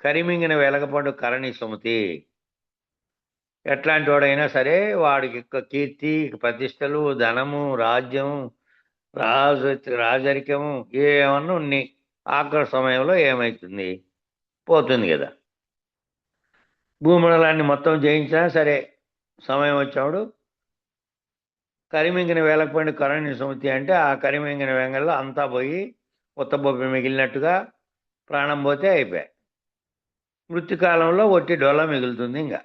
కరిమింగిన వెలగపండు కరణి సుమతి. ఎట్లాంటి వాడైనా సరే వాడికి కీర్తి ప్రతిష్టలు ధనము రాజ్యము రాజరికము ఏమన్నా ఉన్నాయి. ఆఖరి సమయంలో ఏమవుతుంది? పోతుంది కదా. భూమండలాన్ని మొత్తం జయించినా సరే సమయం వచ్చినప్పుడు కరిమింగిన వేలకపోయిన కరణి సుమతి అంటే ఆ కరిమింగిన వెంగల్లో అంతా పోయి ఉత్తబొబ్బి మిగిలినట్టుగా ప్రాణం పోతే అయిపోయాయి. మృత్యుకాలంలో ఒట్టి డొల్ల మిగులుతుంది ఇంకా.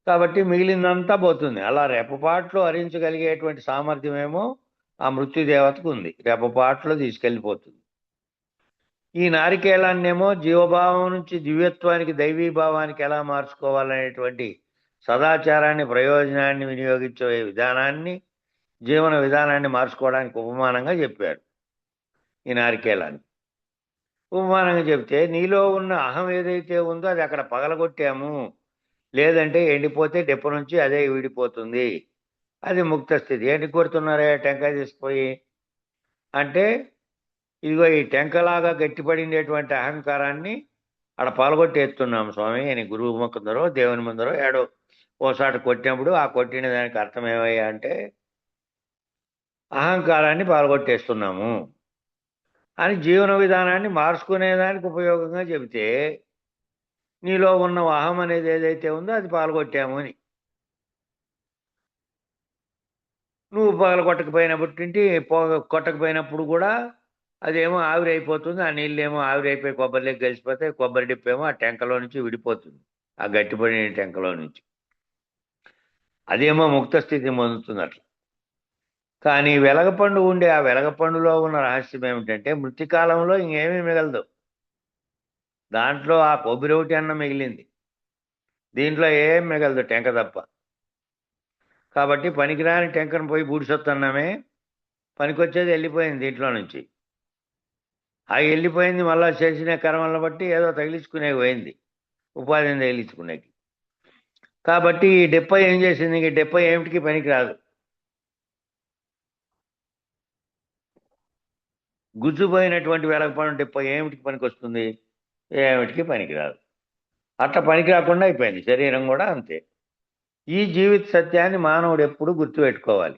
కాబట్టి మిగిలిందంతా పోతుంది. అలా రెప్పపాట్లో హరించగలిగేటువంటి సామర్థ్యమేమో ఆ మృత్యుదేవతకు ఉంది. రెప్పపాట్లో తీసుకెళ్ళిపోతుంది. ఈ నారికేళాన్నేమో జీవభావం నుంచి దివ్యత్వానికి దైవీభావానికి ఎలా మార్చుకోవాలనేటువంటి సదాచారాన్ని ప్రయోజనాన్ని వినియోగించే విధానాన్ని జీవన విధానాన్ని మార్చుకోవడానికి ఉపమానంగా చెప్పారు ఈ నారికేళాన్ని. ఉపమానంగా చెప్తే నీలో ఉన్న అహం ఏదైతే ఉందో అది అక్కడ పగలగొట్టాము, లేదంటే ఎండిపోతే డెప్ప నుంచి అదే విడిపోతుంది. అది ముక్త స్థితి. ఏంటి కొడుతున్నారా టెంకాయ తీసుకుపోయి అంటే ఇదిగో ఈ టెంకలాగా గట్టిపడినటువంటి అహంకారాన్ని అక్కడ పాల్గొట్టేస్తున్నాం స్వామి అని గురువు ముందరో దేవుని ముందరో ఏడో ఓసారి కొట్టినప్పుడు ఆ కొట్టిన దానికి అర్థం ఏమయ్యా అంటే అహంకారాన్ని పాల్గొట్టేస్తున్నాము అని జీవన విధానాన్ని మార్చుకునేదానికి ఉపయోగంగా చెబితే నీలో ఉన్న అహం అనేది ఏదైతే ఉందో అది పాల్గొట్టాము అని. నువ్వు పగలగొట్టకపోయినప్పటి కొట్టకపోయినప్పుడు కూడా అదేమో ఆవిరైపోతుంది. ఆ నీళ్ళేమో ఆవిరైపోయి కొబ్బరిలోకి కలిసిపోతాయి. కొబ్బరి డిప్పేమో ఆ టెంకలో నుంచి విడిపోతుంది, ఆ గట్టిపడిన టెంకలో నుంచి. అదేమో ముక్త స్థితి పొందుతుంది అట్లా. కానీ వెలగపండు ఉండే ఆ వెలగపండులో ఉన్న రహస్యం ఏమిటంటే మృత్యుకాలంలో ఇంకేమీ మిగలదు. దాంట్లో ఆ కొబ్బరి ఒకటి అన్న మిగిలింది, దీంట్లో ఏం మిగలదు టెంక తప్ప. కాబట్టి పనికిరాని టెంకను పోయి బూడిసొత్తన్నామే, పనికొచ్చేది వెళ్ళిపోయింది దీంట్లో నుంచి. ఆ వెళ్ళిపోయింది మళ్ళా చేసిన కర్మలను బట్టి ఏదో తగిలించుకునే పోయింది, ఉపాధిని తగిలించుకునేకి. కాబట్టి ఈ డెప్ప ఏం చేసింది? ఇంక డెప్ప ఏమిటికి పనికిరాదు. గుజ్జుపోయినటువంటి వెలగపండు డెప్ప ఏమిటికి పనికి వస్తుంది? ఏమిటికి పనికిరాదు. అట్లా పనికి రాకుండా అయిపోయింది శరీరం కూడా అంతే. ఈ జీవిత సత్యాన్ని మానవుడు ఎప్పుడు గుర్తుపెట్టుకోవాలి.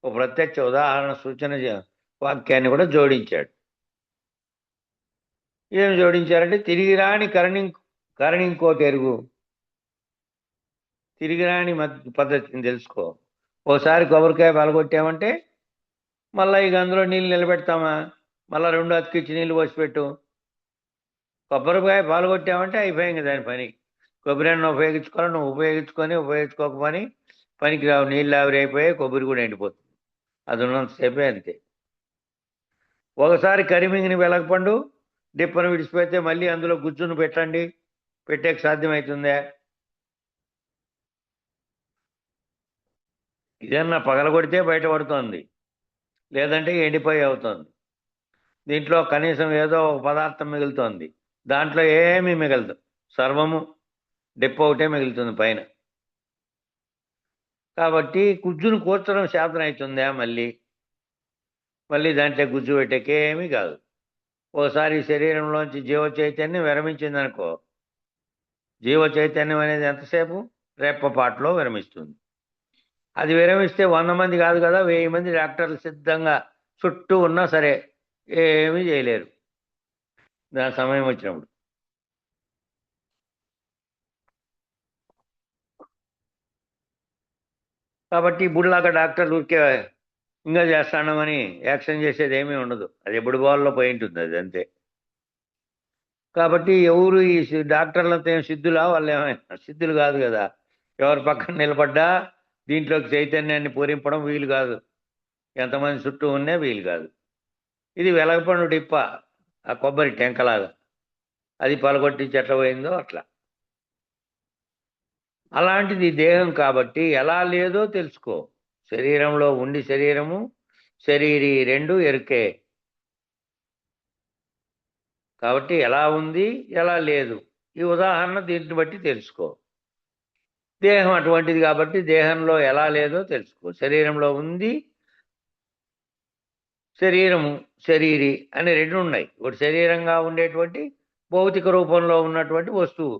ఒక ప్రత్యక్ష ఉదాహరణ సూచన వాక్యాన్ని కూడా జోడించాడు. ఏం జోడించారంటే తిరిగి రాని కరణి ఇంకోటి ఎరుగు. తిరిగి రాని పద్ధతిని తెలుసుకో. ఓసారి కొబ్బరికాయ పలగొట్టామంటే మళ్ళీ ఇక అందులో నీళ్ళు నిలబెడతామా? మళ్ళీ 2 అతికిచ్చి నీళ్ళు పోసిపెట్టు. కొబ్బరికాయ పాల్గొట్టామంటే అయిపోయింది దాని పని. కొబ్బరిని ఉపయోగించుకోవాలి, నువ్వు ఉపయోగించుకోకపోని పనికి రావు. నీళ్ళు ఆవిరైపోయాయి, కొబ్బరి కూడా ఎండిపోతుంది. అది ఉన్నంతసేపే అంతే. ఒకసారి కరిమింగిని వెలగపండు డిప్పను విడిచిపోతే మళ్ళీ అందులో గుజ్జును పెట్టేకి సాధ్యమవుతుందా? ఇదన్నా పగలగొడితే బయటపడుతోంది, లేదంటే ఎండిపోయి అవుతుంది. దీంట్లో కనీసం ఏదో ఒక పదార్థం మిగులుతోంది, దాంట్లో ఏమీ మిగలదు. సర్వము డిప్ప ఒకటే మిగులుతుంది పైన. కాబట్టి గుజ్జును కూర్చడం శాతం అవుతుందా? మళ్ళీ దాంట్లో గుజ్జు పెట్టేకేమీ కాదు. ఓసారి శరీరంలోంచి జీవ చైతన్యం విరమించిందనుకో, జీవ చైతన్యం అనేది ఎంతసేపు? రెప్పపాట్లో విరమిస్తుంది. అది విరమిస్తే 100 మంది కాదు కదా, 1000 మంది డాక్టర్లు సిద్ధంగా చుట్టూ ఉన్నా సరే ఏమీ చేయలేరు దాని సమయం వచ్చినప్పుడు. కాబట్టి ఇప్పుడులాగా డాక్టర్లు ఊరికే ఇంకా చేస్తానమని యాక్షన్ చేసేది ఏమీ ఉండదు. అది ఎప్పుడు బాల్లో పోయి ఉంటుంది, అది అంతే. కాబట్టి ఎవరు ఈ డాక్టర్లతో ఏం సిద్ధులా? వాళ్ళు ఏమైనా సిద్ధులు కాదు కదా. ఎవరి పక్కన నిలబడ్డా దీంట్లోకి చైతన్యాన్ని పూరింపడం వీలు కాదు. ఎంతమంది చుట్టూ ఉన్నా వీలు కాదు. ఇది వెలగపండు డిప్ప, ఆ కొబ్బరి టెంకలాగా, అది పలగొట్టి ఎట్లా పోయిందో అట్లా. అలాంటిది దేహం కాబట్టి ఎలా లేదో తెలుసుకో. శరీరంలో ఉండి శరీరము శరీరి రెండు ఎరుకే. కాబట్టి ఎలా ఉంది ఎలా లేదు ఈ ఉదాహరణ దీన్ని బట్టి తెలుసుకో. దేహం అటువంటిది కాబట్టి దేహంలో ఎలా లేదో తెలుసుకో. శరీరంలో ఉంది శరీరము శరీరి అని రెండు ఉన్నాయి. ఒకటి శరీరంగా ఉండేటువంటి భౌతిక రూపంలో ఉన్నటువంటి వస్తువు,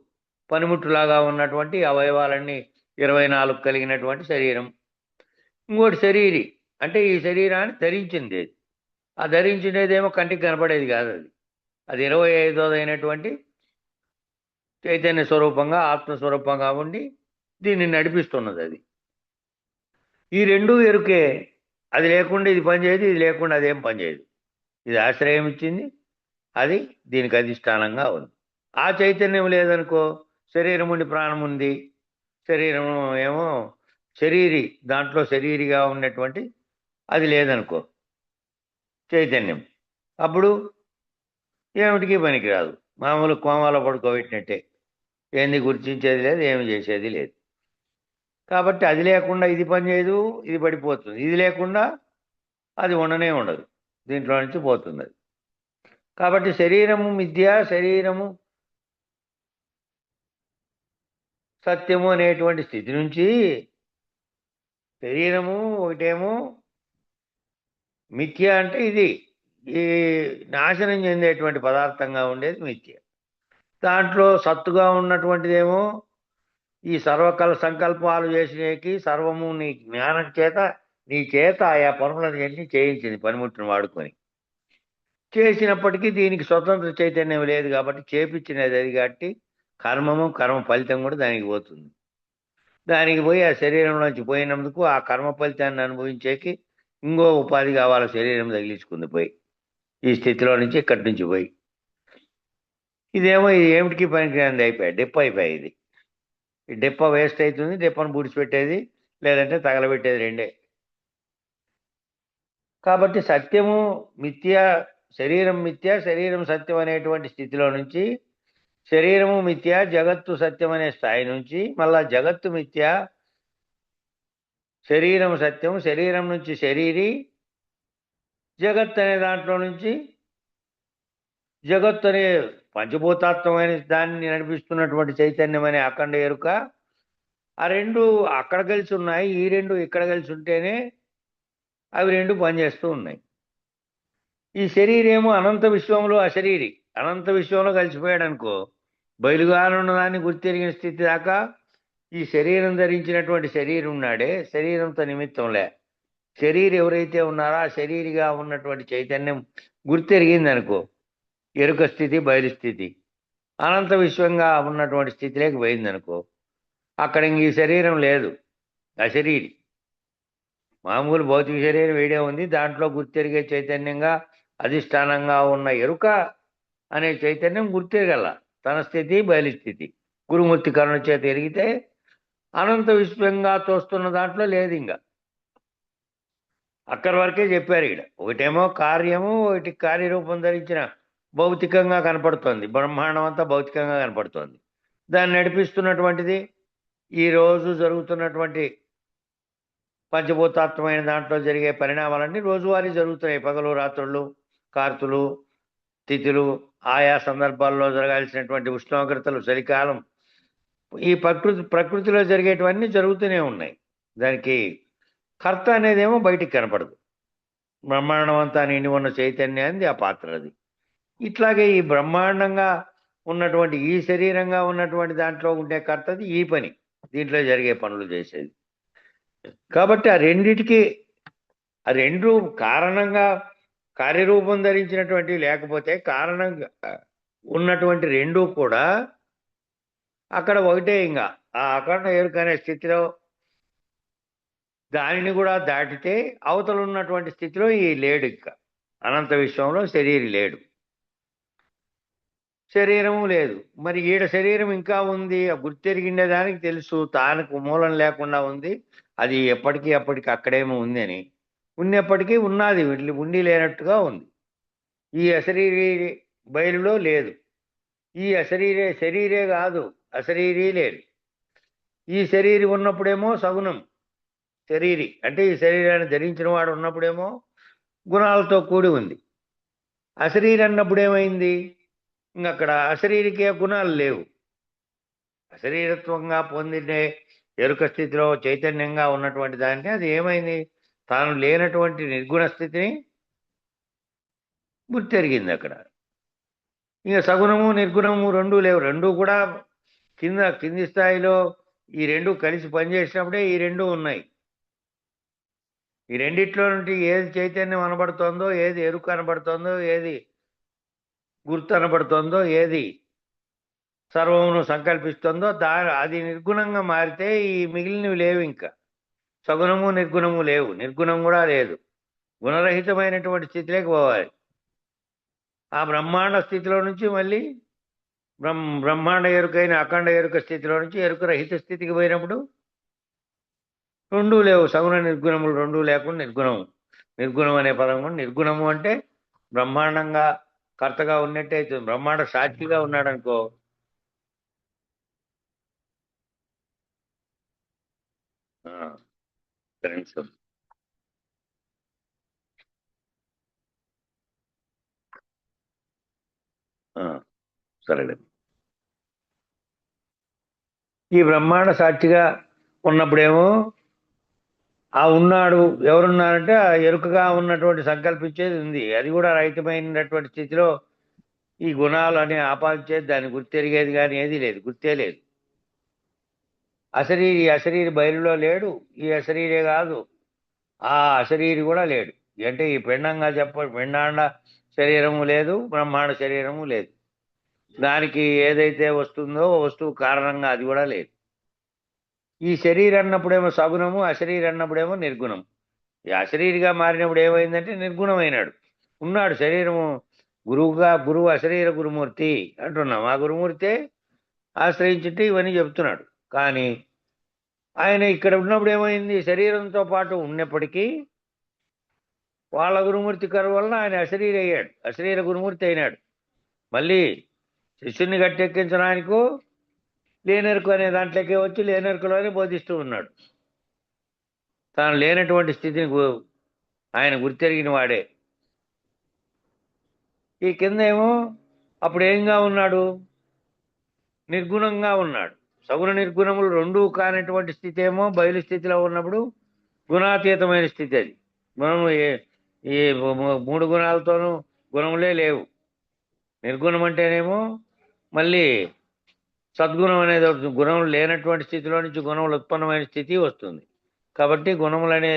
పనిముట్టులాగా ఉన్నటువంటి అవయవాలన్నీ 24 కలిగినటువంటి శరీరం. ఇంకోటి శరీరి అంటే ఈ శరీరాన్ని ధరించింది. ఆ ధరించినదేమో కంటికి కనపడేది కాదు. అది 25వదైనటువంటి చైతన్య స్వరూపంగా ఆత్మస్వరూపంగా ఉండి దీన్ని నడిపిస్తున్నది. అది ఈ రెండు ఎరుకే. అది లేకుండా ఇది పనిచేయదు, ఇది లేకుండా అదేం పనిచేయదు. ఇది ఆశ్రయం ఇచ్చింది, అది దీనికి అధిష్టానంగా ఉంది. ఆ చైతన్యం లేదనుకో, శరీరం ఉండి ప్రాణం ఉంది, శరీరం ఏమో శరీరి, దాంట్లో శరీరిగా ఉన్నటువంటి అది లేదనుకో చైతన్యం, అప్పుడు ఏమిటికి పనికిరాదు. మామూలు కోమాలో పడుకోబెట్టినట్టే, ఏంది గుర్తించేది లేదు, ఏమి చేసేది లేదు. కాబట్టి అది లేకుండా ఇది పనిచేయదు, ఇది పడిపోతుంది. ఇది లేకుండా అది ఉండనే ఉండదు, దీంట్లో నుంచి పోతుంది అది. కాబట్టి శరీరము మిథ్య, శరీరము సత్యము అనేటువంటి స్థితి నుంచి శరీరము ఒకటేమో మిథ్య అంటే ఇది ఈ నాశనం చెందేటువంటి పదార్థంగా ఉండేది మిథ్య. దాంట్లో సత్తుగా ఉన్నటువంటిదేమో ఈ సర్వకల సంకల్పాలు చేసినకి సర్వము నీ జ్ఞానం చేత నీ చేత ఆయా పనులను ఎన్ని చేయించింది, పనిముట్టును వాడుకొని చేసినప్పటికీ దీనికి స్వతంత్ర చైతన్యం లేదు కాబట్టి చేపించినది అది. కాబట్టి కర్మ ఫలితం కూడా దానికి పోతుంది. దానికి పోయి ఆ శరీరంలోంచి పోయినందుకు ఆ కర్మ ఫలితాన్ని అనుభవించేకి ఇంకో ఉపాధి కావాలి, శరీరం తగిలించుకుంది పోయి ఈ స్థితిలో నుంచి ఇక్కడి నుంచి పోయి. ఇదేమో ఇది ఏమిటికి పనికిరాంది అయిపోయాయి, డిప్ప అయిపోయాయి. ఇది ఈ డిప్ప వేస్ట్ అవుతుంది, డిప్పను పూడ్చిపెట్టేది లేదంటే తగలబెట్టేది రెండే. కాబట్టి సత్యము మిథ్య, శరీరం మిథ్య, శరీరం సత్యం అనేటువంటి స్థితిలో నుంచి శరీరము మిథ్య, జగత్తు సత్యం అనే స్థాయి నుంచి మళ్ళా జగత్తు మిథ్య, శరీరం సత్యం, శరీరం నుంచి శరీరి, జగత్ అనే దాంట్లో నుంచి జగత్తు అనే పంచభూతాత్మమైన దాన్ని నడిపిస్తున్నటువంటి చైతన్యం అనే అఖండ ఎరుక. ఆ రెండు అక్కడ కలిసి ఉన్నాయి, ఈ రెండు ఇక్కడ కలిసి ఉంటేనే అవి రెండు పనిచేస్తూ ఉన్నాయి. ఈ శరీరేమో అనంత విశ్వంలో అశరీరి, అనంత విశ్వంలో కలిసిపోయాడు అనుకో, బయలుగానున్న దాన్ని గుర్తెరిగిన స్థితి దాకా ఈ శరీరం ధరించినటువంటి శరీరం ఉన్నాడే, శరీరంతో నిమిత్తంలే. శరీరం ఎవరైతే ఉన్నారో ఆ శరీరిగా ఉన్నటువంటి చైతన్యం గుర్తెరిగింది అనుకో, ఎరుక స్థితి బయలుస్థితి అనంత విశ్వంగా ఉన్నటువంటి స్థితిలోకి పోయిందనుకో, అక్కడ ఇంక ఈ శరీరం లేదు, అశరీరి. మామూలు భౌతిక శరీరం వేడే ఉంది, దాంట్లో గుర్తెరిగే చైతన్యంగా అధిష్టానంగా ఉన్న ఎరుక అనే చైతన్యం గుర్తెరగల తన స్థితి బయలుస్థితి గురుమూర్తి కరుణ చేత ఎరిగితే అనంత విశ్వంగా తోస్తున్న దాంట్లో లేదు. ఇంకా అక్కడి వరకే చెప్పారు. ఇక్కడ ఒకటేమో కార్యము, ఒకటి కార్యరూపం ధరించిన భౌతికంగా కనపడుతోంది, బ్రహ్మాండం అంతా భౌతికంగా కనపడుతోంది. దాన్ని నడిపిస్తున్నటువంటిది ఈరోజు జరుగుతున్నటువంటి పంచభూతాత్మైన దాంట్లో జరిగే పరిణామాలన్నీ రోజువారీ జరుగుతున్నాయి. పగలు రాత్రులు, కార్తులు, తిథులు, ఆయా సందర్భాల్లో జరగాల్సినటువంటి ఉష్ణోగ్రతలు, చలికాలం, ఈ ప్రకృతిలో జరిగేటివన్నీ జరుగుతూనే ఉన్నాయి. దానికి కర్త అనేదేమో బయటికి కనపడదు. బ్రహ్మాండం అంతా నిండి ఉన్న చైతన్యాన్ని ఆ పాత్ర అది. ఇట్లాగే ఈ బ్రహ్మాండంగా ఉన్నటువంటి ఈ శరీరంగా ఉన్నటువంటి దాంట్లో ఉండే కర్తది ఈ పని, దీంట్లో జరిగే పనులు చేసేది. కాబట్టి ఆ రెండిటికి, ఆ రెండు కారణంగా కార్యరూపం ధరించినటువంటి, లేకపోతే కారణంగా ఉన్నటువంటి రెండు కూడా అక్కడ ఒకటే. ఇంకా ఆ అఖండ ఎరుక అనే స్థితిలో దానిని కూడా దాటితే అవతల ఉన్నటువంటి స్థితిలో ఈ లేడు. ఇంకా అనంత విశ్వంలో శరీరం లేడు, శరీరము లేదు. మరి ఈడ శరీరం ఇంకా ఉంది, గుర్తెరిగిండే దానికి తెలుసు తానుకు మూలం లేకుండా ఉంది, అది ఎప్పటికీ అప్పటికి అక్కడేమో ఉంది అని. ఉన్నప్పటికీ ఉన్నది, ఉండి లేనట్టుగా ఉంది. ఈ అశరీరి బయలులో లేదు. ఈ శరీరే కాదు, అశరీరి లేదు. ఈ శరీరి ఉన్నప్పుడేమో సగుణం శరీరి, అంటే ఈ శరీరాన్ని ధరించిన వాడు ఉన్నప్పుడేమో గుణాలతో కూడి ఉంది. అశరీరి అన్నప్పుడు ఏమైంది? ఇంకక్కడ అశరీరికే గుణాలు లేవు. అశరీరత్వంగా పొందిన ఎరుక స్థితిలో చైతన్యంగా ఉన్నటువంటి దానికి అది ఏమైంది? తాను లేనటువంటి నిర్గుణ స్థితిని గుర్తెరిగింది అక్కడ. ఇక సగుణము నిర్గుణము రెండూ లేవు. రెండూ కూడా కింది స్థాయిలో ఈ రెండు కలిసి పనిచేసినప్పుడే ఈ రెండు ఉన్నాయి. ఈ రెండిట్లో నుండి ఏది చైతన్యం అనబడుతోందో, ఏది ఎరుక అనబడుతోందో, ఏది గుర్తు అనబడుతోందో, ఏది సర్వమును సంకల్పిస్తుందో అది నిర్గుణంగా మారితే ఈ మిగిలినవి లేవు. ఇంకా సగుణము నిర్గుణము లేవు, నిర్గుణం కూడా లేదు. గుణరహితమైనటువంటి స్థితిలోకి పోవాలి. ఆ బ్రహ్మాండ స్థితిలో నుంచి మళ్ళీ బ్రహ్మాండ ఎరుకైన అఖండ ఎరుక స్థితిలో నుంచి ఎరుక రహిత స్థితికి పోయినప్పుడు రెండూ లేవు. సగుణ నిర్గుణములు రెండూ లేకుండా నిర్గుణం అనే పదం కూడా, నిర్గుణము అంటే బ్రహ్మాండంగా కర్తగా ఉన్నట్టే అవుతుంది. బ్రహ్మాండ సాక్షిగా ఉన్నాడు అనుకో, సరేలే. ఈ బ్రహ్మాండ సాక్షిగా ఉన్నప్పుడేమో ఆ ఉన్నాడు ఎవరున్నారంటే ఆ ఎరుకగా ఉన్నటువంటి సంకల్పించేది ఉంది. అది కూడా రహితమైనటువంటి స్థితిలో ఈ గుణాలు అని ఆపాదించేది, దాన్ని గుర్తెరిగేది కానీ ఏది లేదు, గుర్తే లేదు. అశరీరి బయలులో లేడు. ఈ అశరీరే కాదు, ఆ అశరీరి కూడా లేడు. అంటే ఈ పిండంగా పిండాండ శరీరము లేదు, బ్రహ్మాండ శరీరము లేదు. దానికి ఏదైతే వస్తుందో వస్తువు కారణంగా అది కూడా లేదు. ఈ శరీరం అన్నప్పుడేమో సగుణము, అశరీరి అన్నప్పుడేమో నిర్గుణం. ఈ అశరీరిగా మారినప్పుడు ఏమైందంటే నిర్గుణమైనాడు. ఉన్నాడు శరీరము. గురువు అశరీర గురుమూర్తి అంటున్నాం. ఆ గురుమూర్తే ఆశ్రయించుంటే ఇవన్నీ చెప్తున్నాడు. కానీ ఆయన ఇక్కడ ఉన్నప్పుడు ఏమైంది? శరీరంతో పాటు ఉన్నప్పటికీ వాళ్ళ గురుమూర్తి కరువు వలన ఆయన అశరీరి అయ్యాడు, అశరీర గురుమూర్తి అయినాడు. మళ్ళీ శిష్యుని గట్టెక్కించడానికో లేనెరుకు అనే దాంట్లోకే వచ్చి లేనెరుకులోనే బోధిస్తూ ఉన్నాడు. తాను లేనటువంటి స్థితిని ఆయన గుర్తెరిగిన వాడే. ఈ కింద ఏమో అప్పుడు ఏంగా ఉన్నాడు? నిర్గుణంగా ఉన్నాడు. సగుణ నిర్గుణములు రెండూ కానటువంటి స్థితి ఏమో బయలు స్థితిలో ఉన్నప్పుడు గుణాతీతమైన స్థితి. అది గుణము ఈ మూడు గుణాలతోనూ గుణములే లేవు. నిర్గుణం అంటేనేమో మళ్ళీ సద్గుణం అనేది గుణములు లేనటువంటి స్థితిలో నుంచి గుణములు ఉత్పన్నమైన స్థితి వస్తుంది. కాబట్టి గుణములనే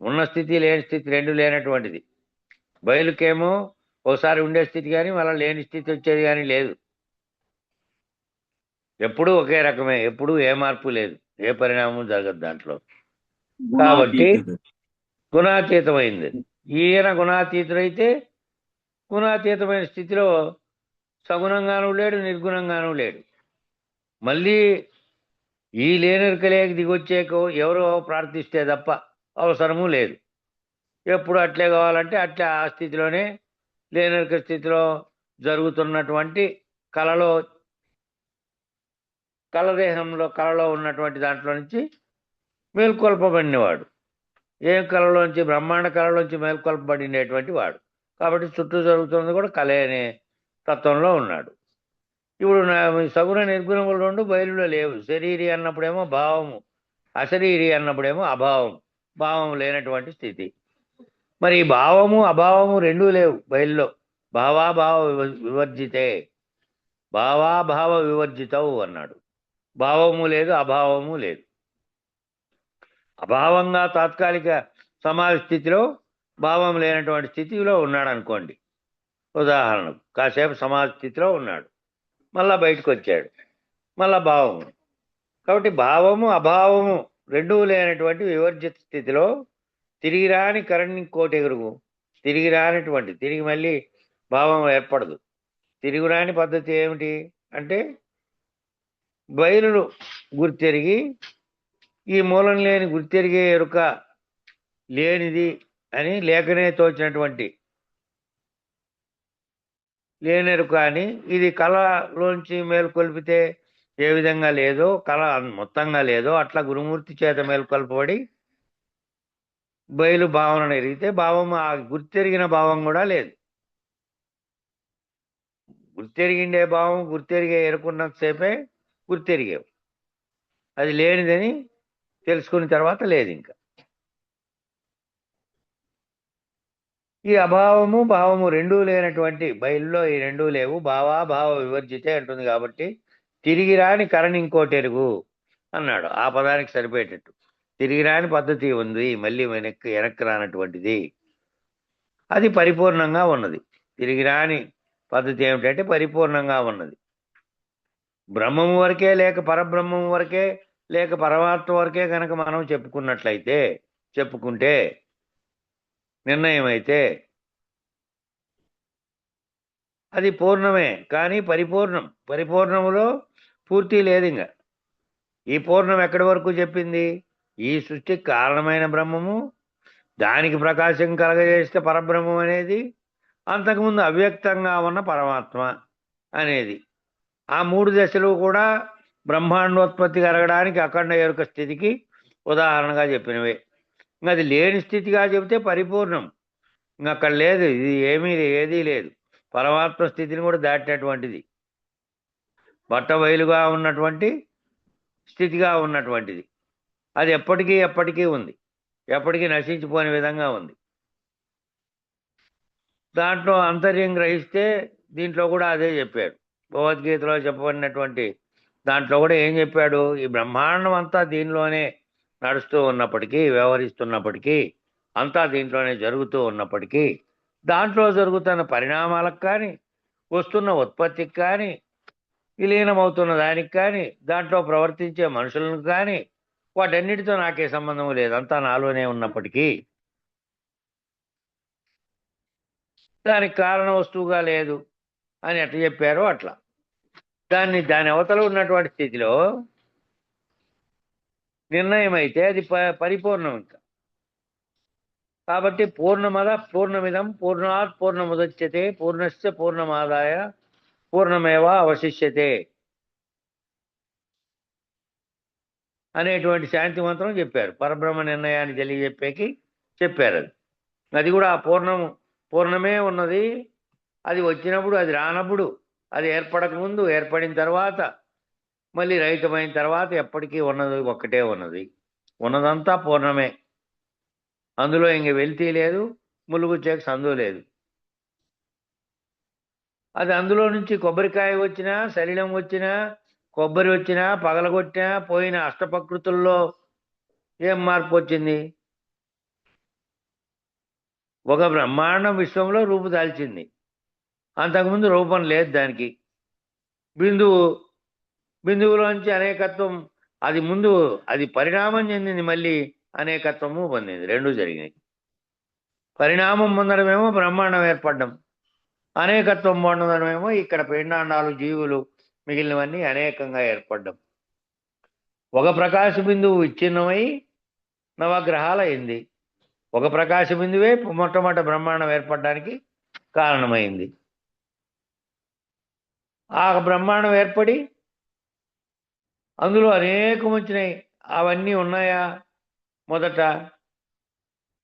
ఉన్న స్థితి లేని స్థితి రెండు లేనటువంటిది. బయలుకేమో ఒకసారి ఉండే స్థితి కానీ మళ్ళీ లేని స్థితి వచ్చేది కానీ లేదు. ఎప్పుడూ ఒకే రకమే, ఎప్పుడూ ఏ మార్పు లేదు, ఏ పరిణామం జరగదు దాంట్లో. కాబట్టి గుణాతీతమైంది. ఈయన గుణాతీతుడైతే గుణాతీతమైన స్థితిలో సగుణంగానూ లేడు, నిర్గుణంగానూ లేడు. మళ్ళీ ఈ లేనెరుకలేకి దిగొచ్చేకో ఎవరో ప్రార్థిస్తే తప్ప అవసరము లేదు. ఎప్పుడు అట్లే కావాలంటే అట్లే ఆ స్థితిలోనే లేనెరుక స్థితిలో జరుగుతున్నటువంటి కళలో ఉన్నటువంటి దాంట్లో నుంచి మేల్కొల్పబడినవాడు. ఏం కళలోంచి? బ్రహ్మాండ కళలోంచి మేల్కొల్పబడినటువంటి వాడు. కాబట్టి చుట్టూ జరుగుతున్నది కూడా కళ అనే తత్వంలో ఉన్నాడు. ఇప్పుడు సగుణ నిర్గుణములు రెండు బయలులో లేవు. శరీరి అన్నప్పుడేమో భావము, అశరీరి అన్నప్పుడేమో అభావం, భావం లేనటువంటి స్థితి. మరి భావము అభావము రెండూ లేవు బయలులో. భావాభావ వివర్జితే, భావాభావ వివర్జితవు అన్నాడు. భావము లేదు, అభావము లేదు. అభావంగా తాత్కాలిక సమాధి స్థితిలో భావం లేనటువంటి స్థితిలో ఉన్నాడు అనుకోండి. ఉదాహరణకు కాసేపు సమాధి స్థితిలో ఉన్నాడు, మళ్ళా బయటకు వచ్చాడు, మళ్ళా భావము. కాబట్టి భావము అభావము రెండూ లేనటువంటి వివర్జిత స్థితిలో తిరిగి రాని కరణి కోటెగురుగు, తిరిగి రానటువంటి, తిరిగి మళ్ళీ భావం ఏర్పడదు. తిరిగి రాని పద్ధతి ఏమిటి అంటే బయలును గుర్తెరిగి ఈ మూలం లేని గుర్తెరిగే ఎరుక లేనిది అని లేకనే తోచినటువంటి లేనరు కానీ ఇది కళలోంచి మేల్కొల్పితే ఏ విధంగా లేదో కళ మొత్తంగా లేదో అట్లా గురుమూర్తి చేత మేల్కొల్పబడి బయలు భావన ఎరిగితే భావం ఆ గుర్తెరిగిన భావం కూడా లేదు. గుర్తెరిగిండే భావం గుర్తెరిగే ఎరుకున్నంతసేపే గుర్తెరిగేవు. అది లేనిదని తెలుసుకున్న తర్వాత లేదు. ఇంకా ఈ అభావము భావము రెండూ లేనటువంటి బయలులో ఈ రెండూ లేవు. భావ వివర్జితే అంటుంది కాబట్టి తిరిగి రాని కరణి ఇంకోటి ఎరుగు అన్నాడు. ఆ పదానికి సరిపోయేటట్టు తిరిగి రాని పద్ధతి ఉంది, మళ్ళీ వెనక్కి రానటువంటిది, అది పరిపూర్ణంగా ఉన్నది. తిరిగి రాని పద్ధతి ఏమిటంటే పరిపూర్ణంగా ఉన్నది. బ్రహ్మము వరకే లేక పరబ్రహ్మము వరకే లేక పరమాత్మ వరకే కనుక మనం చెప్పుకుంటే నిర్ణయం అయితే అది పూర్ణమే, కానీ పరిపూర్ణములో పూర్తి లేదు. ఇంకా ఈ పూర్ణం ఎక్కడి వరకు చెప్పింది? ఈ సృష్టికి కారణమైన బ్రహ్మము, దానికి ప్రకాశం కలగజేస్తే పరబ్రహ్మం అనేది, అంతకుముందు అవ్యక్తంగా ఉన్న పరమాత్మ అనేది. ఆ మూడు దశలు కూడా బ్రహ్మాండోత్పత్తి కలగడానికి అఖండ ఎరుక స్థితికి ఉదాహరణగా చెప్పినవే. ఇంకా అది లేని స్థితిగా చెబితే పరిపూర్ణం. ఇంకా అక్కడ లేదు, ఇది ఏదీ లేదు. పరమాత్మ స్థితిని కూడా దాటినటువంటిది, బట్టబయలుగా ఉన్నటువంటి స్థితిగా ఉన్నటువంటిది. అది ఎప్పటికీ ఉంది, ఎప్పటికీ నశించిపోని విధంగా ఉంది. దాంట్లో అంతర్యం గ్రహిస్తే దీంట్లో కూడా అదే చెప్పాడు. భగవద్గీతలో చెప్పబడినటువంటి దాంట్లో కూడా ఏం చెప్పాడు? ఈ బ్రహ్మాండం అంతా దీనిలోనే నడుస్తూ ఉన్నప్పటికీ, వ్యవహరిస్తున్నప్పటికీ, అంతా దీంట్లోనే జరుగుతూ ఉన్నప్పటికీ, దాంట్లో జరుగుతున్న పరిణామాలకు కానీ, వస్తున్న ఉత్పత్తికి కానీ, విలీనమవుతున్న దానికి కానీ, దాంట్లో ప్రవర్తించే మనుషులను కానీ, వాటన్నిటితో నాకే సంబంధం లేదు, అంతా నాలోనే ఉన్నప్పటికీ దానికి కారణ వస్తువుగా లేదు అని ఎట్లా చెప్పారో అట్లా దాని అవతల ఉన్నటువంటి స్థితిలో నిర్ణయం అయితే అది పరిపూర్ణం. ఇంకా కాబట్టి పూర్ణమిదం పూర్ణాత్ పూర్ణముదచ్యతే పూర్ణస్య పూర్ణమాదాయ పూర్ణమేవ అవశిష్యతే అనేటువంటి శాంతి మంత్రం చెప్పారు. పరబ్రహ్మ నిర్ణయాన్ని తెలియజెప్పేకి చెప్పారు. అది కూడా ఆ పూర్ణమే ఉన్నది. అది వచ్చినప్పుడు, అది రానప్పుడు, అది ఏర్పడకముందు, ఏర్పడిన తర్వాత, మళ్ళీ రహితమైన తర్వాత ఎప్పటికీ ఉన్నది ఒక్కటే ఉన్నది. ఉన్నదంతా పూర్ణమే. అందులో ఇంక వెలితి లేదు, ములుగుచ్చేకి సందు లేదు. అది అందులో నుంచి కొబ్బరికాయ వచ్చినా, శరీరం వచ్చినా, కొబ్బరి వచ్చినా, పగలగొట్టినా, పోయిన అష్టప్రకృతుల్లో ఏం మార్పు వచ్చింది? ఒక బ్రహ్మాండం విశ్వంలో రూపు దాల్చింది. అంతకుముందు రూపం లేదు దానికి. బిందువులోంచి అనేకత్వం, అది పరిణామం చెందింది, మళ్ళీ అనేకత్వము పొందింది. రెండూ జరిగినాయి. పరిణామం పొందడమేమో బ్రహ్మాండం ఏర్పడడం, అనేకత్వం పొందడమేమో ఇక్కడ పిండాండాలు, జీవులు, మిగిలినవన్నీ అనేకంగా ఏర్పడడం. ఒక ప్రకాశ బిందువు విచ్ఛిన్నమై నవగ్రహాలైంది. ఒక ప్రకాశ బిందువే మొట్టమొదటి బ్రహ్మాండం ఏర్పడడానికి కారణమైంది. ఆ బ్రహ్మాండం ఏర్పడి అందులో అనేకం వచ్చినాయి. అవన్నీ ఉన్నాయా మొదట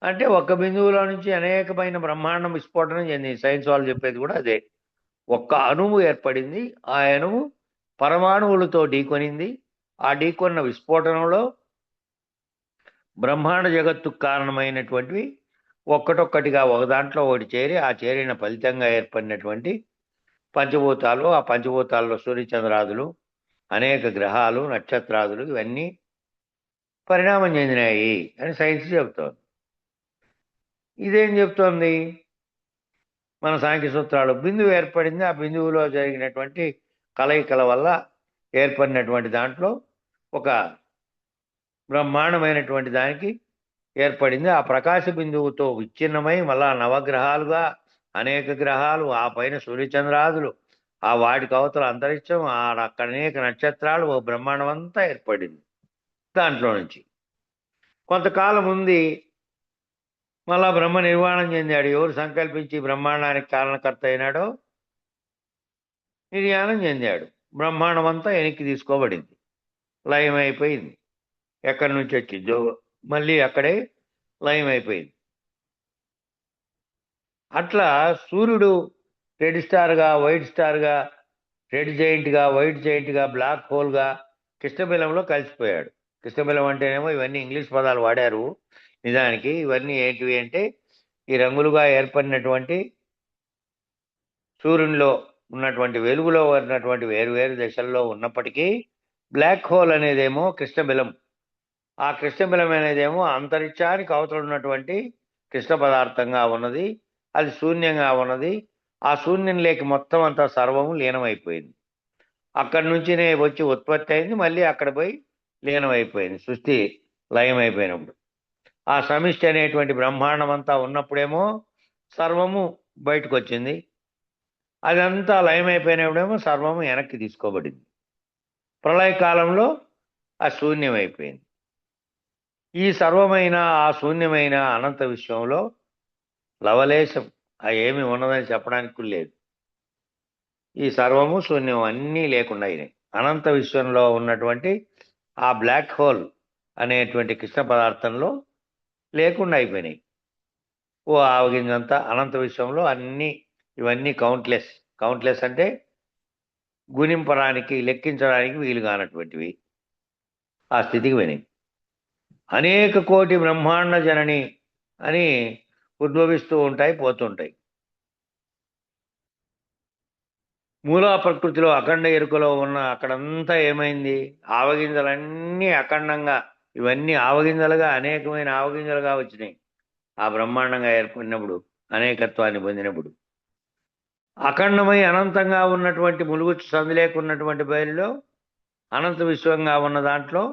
అంటే ఒక్క బిందువులో నుంచి అనేకమైన బ్రహ్మాండం విస్ఫోటనం చెందింది. సైన్స్ వాళ్ళు చెప్పేది కూడా అదే. ఒక్క అణువు ఏర్పడింది, ఆ అణువు పరమాణువులతో ఢీకొనింది. ఆ ఢీకొన్న విస్ఫోటనంలో బ్రహ్మాండ జగత్తుకు కారణమైనటువంటివి ఒక్కటొక్కటిగా ఒక దాంట్లో ఒకటి చేరి, ఆ చేరిన ఫలితంగా ఏర్పడినటువంటి పంచభూతాలు, ఆ పంచభూతాల్లో సూర్యచంద్రాదులు, అనేక గ్రహాలు, నక్షత్రాదులు, ఇవన్నీ పరిణామం చెందినాయి అని సైన్స్ చెబుతోంది. ఇదేం చెప్తోంది? మన సాంఖ్య సూత్రాలు. బిందువు ఏర్పడింది, ఆ బిందువులో జరిగినటువంటి కలయికల వల్ల ఏర్పడినటువంటి దాంట్లో ఒక బ్రహ్మాండమైనటువంటి దానికి ఏర్పడింది. ఆ ప్రకాశ బిందువుతో విచ్ఛిన్నమై మళ్ళా నవగ్రహాలుగా అనేక గ్రహాలు, ఆ పైన సూర్యచంద్రాదులు, ఆ వాటికి అవతల అంతరిక్షం, అక్కడ అనేక నక్షత్రాలు, ఓ బ్రహ్మాండం అంతా ఏర్పడింది. దాంట్లో నుంచి కొంతకాలం ఉంది, మళ్ళా బ్రహ్మ నిర్వాణం చెందాడు. ఎవరు సంకల్పించి బ్రహ్మాండానికి కారణకర్త అయినాడో నిర్యాణం చెందాడు. బ్రహ్మాండం అంతా వెనక్కి తీసుకోబడింది, లయమైపోయింది. ఎక్కడి నుంచి వచ్చిందో మళ్ళీ అక్కడే లయమైపోయింది. అట్లా సూర్యుడు రెడ్ స్టార్గా, వైట్ స్టార్గా, రెడ్ జైంట్గా, వైట్ జైంట్గా, బ్లాక్ హోల్గా కృష్ణబిలంలో కలిసిపోయాడు. కృష్ణబిలం అంటేనేమో ఇవన్నీ ఇంగ్లీష్ పదాలు వాడారు. నిజానికి ఇవన్నీ ఏంటివి అంటే ఈ రంగులుగా ఏర్పడినటువంటి సూర్యునిలో ఉన్నటువంటి వెలుగులో ఉన్నటువంటి వేరు దశల్లో ఉన్నప్పటికీ బ్లాక్ హోల్ అనేదేమో కృష్ణబిలం. ఆ కృష్ణబిలం అనేదేమో అంతరిక్షానికి అవతల ఉన్నటువంటి కృష్ణ పదార్థంగా ఉన్నది. అది శూన్యంగా ఉన్నది. ఆ శూన్యం లేక మొత్తం అంతా సర్వము లీనమైపోయింది. అక్కడి నుంచినే వచ్చి ఉత్పత్తి అయింది, మళ్ళీ అక్కడ పోయి లీనమైపోయింది. సృష్టి లయమైపోయినప్పుడు ఆ సమిష్టి అనేటువంటి బ్రహ్మాండం అంతా ఉన్నప్పుడేమో సర్వము బయటకు వచ్చింది. అదంతా లయమైపోయినప్పుడేమో సర్వము వెనక్కి తీసుకోబడింది. ప్రళయకాలంలో ఆ శూన్యమైపోయింది. ఈ సర్వమైన ఆ శూన్యమైన అనంత విశ్వంలో లవలేశం ఏమి ఉన్నదని చెప్పడానికి లేదు. ఈ సర్వము శూన్యం అన్నీ లేకుండా అయినాయి. అనంత విశ్వంలో ఉన్నటువంటి ఆ బ్లాక్ హోల్ అనేటువంటి కృష్ణ పదార్థంలో లేకుండా అయిపోయినాయి. ఓ ఆవగింజంతా అనంత విశ్వంలో అన్నీ ఇవన్నీ కౌంట్లెస్ అంటే గుణింపడానికి, లెక్కించడానికి వీలు కానటువంటివి ఆ స్థితికి పోయినాయి. అనేక కోటి బ్రహ్మాండ జనని అని ఉద్భవిస్తూ ఉంటాయి, పోతుంటాయి. మూలా ప్రకృతిలో అఖండ ఎరుకలో ఉన్న అక్కడంతా ఏమైంది? ఆవగింజలన్నీ అఖండంగా, ఇవన్నీ ఆవగింజలుగా, అనేకమైన ఆవగింజలుగా వచ్చినాయి. ఆ బ్రహ్మాండంగా ఏర్పడినప్పుడు, అనేకత్వాన్ని పొందినప్పుడు అఖండమై అనంతంగా ఉన్నటువంటి ములుగుచ్చు సంధి లేకున్నటువంటి బయలులో అనంత విశ్వంగా ఉన్న దాంట్లో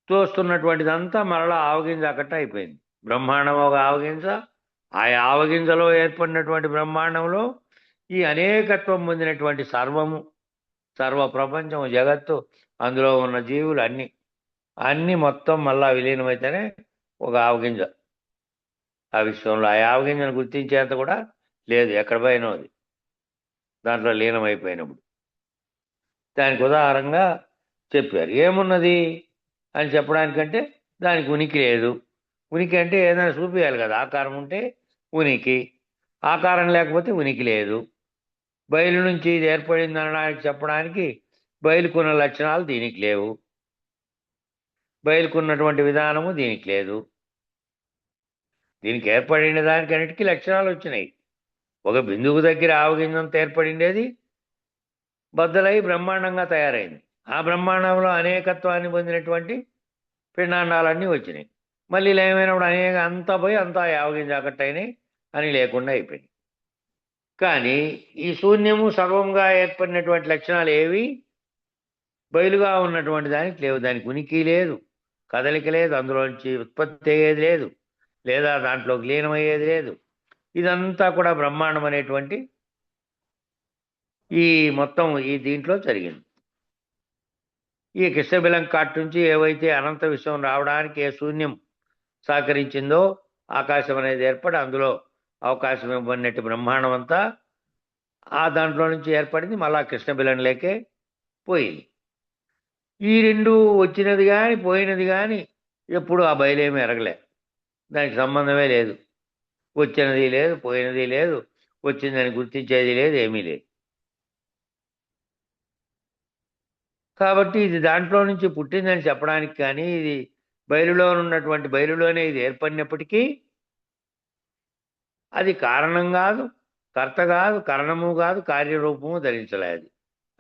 తోస్తున్నటువంటిదంతా మరలా ఆవగింజ అక్కట అయిపోయింది. బ్రహ్మాండం ఒక ఆవగింజ, ఆ ఆవగింజలో ఏర్పడినటువంటి బ్రహ్మాండంలో ఈ అనేకత్వం పొందినటువంటి సర్వము, సర్వ ప్రపంచము, జగత్తు, అందులో ఉన్న జీవులు అన్నీ మొత్తం మళ్ళా విలీనమైతేనే ఒక ఆవగింజ ఆ విశ్వంలో. ఆ ఆవగింజను గుర్తించేంత కూడా లేదు, ఎక్కడ పోయినది దాంట్లో లీనమైపోయినప్పుడు. దానికి ఉదాహరణగా చెప్పారు. ఏమున్నది అని చెప్పడానికంటే దానికి ఉనికి లేదు. ఉనికి అంటే ఏదైనా చూపించాలి కదా. ఆకారం ఉంటే ఉనికి, ఆకారం లేకపోతే ఉనికి లేదు. బయలు నుంచి ఇది ఏర్పడింది అనడానికి చెప్పడానికి బయలుకున్న లక్షణాలు దీనికి లేవు, బయలుకున్నటువంటి విధానము దీనికి లేదు. దీనికి ఏర్పడిన దానికి అన్నిటికీ లక్షణాలు వచ్చినాయి. ఒక బిందువు దగ్గర ఆవగింజంత ఏర్పడిండేది బద్దలై బ్రహ్మాండంగా తయారైంది. ఆ బ్రహ్మాండంలో అనేకత్వాన్ని పొందినటువంటి పిండాండాలన్నీ వచ్చినాయి. మళ్ళీ ఏమైనప్పుడు అంతా పోయి అంతా ఆవగింజ ఒకటైనాయి అని లేకుండా అయిపోయింది. కానీ ఈ శూన్యము సర్వంగా ఏర్పడినటువంటి లక్షణాలు ఏవి బయలుగా ఉన్నటువంటి దానికి లేవు. దానికి ఉనికి లేదు, కదలిక లేదు, అందులోంచి ఉత్పత్తి అయ్యేది లేదు, లేదా దాంట్లోకి లీనమయ్యేది లేదు. ఇదంతా కూడా బ్రహ్మాండం అనేటువంటి ఈ మొత్తం ఈ దీంట్లో జరిగింది. ఈ కృష్ణబిలం కాటు నుంచి ఏవైతే అనంత విశ్వం రావడానికి ఏ శూన్యం సహకరించిందో, ఆకాశం అనేది ఏర్పడి అందులో అవకాశం ఇవ్వబడినట్టు బ్రహ్మాండం అంతా ఆ దాంట్లో నుంచి ఏర్పడింది, మళ్ళా కృష్ణబిలంలోకే పోయింది. ఈ రెండు వచ్చినది కానీ పోయినది కానీ ఎప్పుడు ఆ బయలేమి ఎరగలే. దానికి సంబంధమే లేదు. వచ్చినది లేదు, పోయినది లేదు, వచ్చిందని గుర్తించేది లేదు, ఏమీ లేదు. కాబట్టి ఇది దాంట్లో నుంచి పుట్టిందని చెప్పడానికి కానీ, ఇది బయలులో ఉన్నటువంటి బయలులోనే ఇది ఏర్పడినప్పటికీ అది కారణం కాదు, కర్త కాదు, కరణము కాదు, కార్యరూపము ధరించలేదు.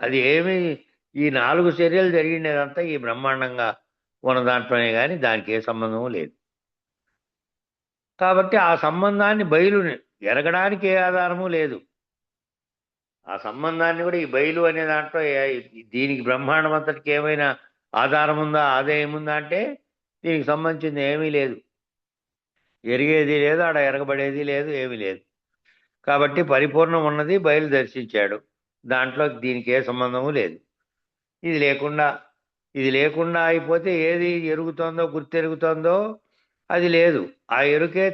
అది ఏమి ఈ 4 చర్యలు జరిగినదంతా ఈ బ్రహ్మాండంగా ఉన్న దాంట్లోనే కానీ దానికి ఏ సంబంధము లేదు. కాబట్టి ఆ సంబంధాన్ని బయలుని ఎరగడానికి ఏ ఆధారము లేదు. ఆ సంబంధాన్ని కూడా ఈ బయలు అనే దాంట్లో దీనికి బ్రహ్మాండం అంతటికి ఏమైనా ఆధారం ఉందా, ఆదాయం ఉందా అంటే దీనికి సంబంధించింది ఏమీ లేదు. ఎరిగేది లేదు, ఆడ ఎరగబడేది లేదు, ఏమీ లేదు. కాబట్టి పరిపూర్ణం ఉన్నది బయలు దర్శించాడు. దాంట్లో దీనికి ఏ సంబంధము లేదు. ఇది లేకుండా అయిపోతే ఏది ఎరుగుతోందో, గుర్తెరుగుతోందో అది లేదు. ఆ ఎరుకే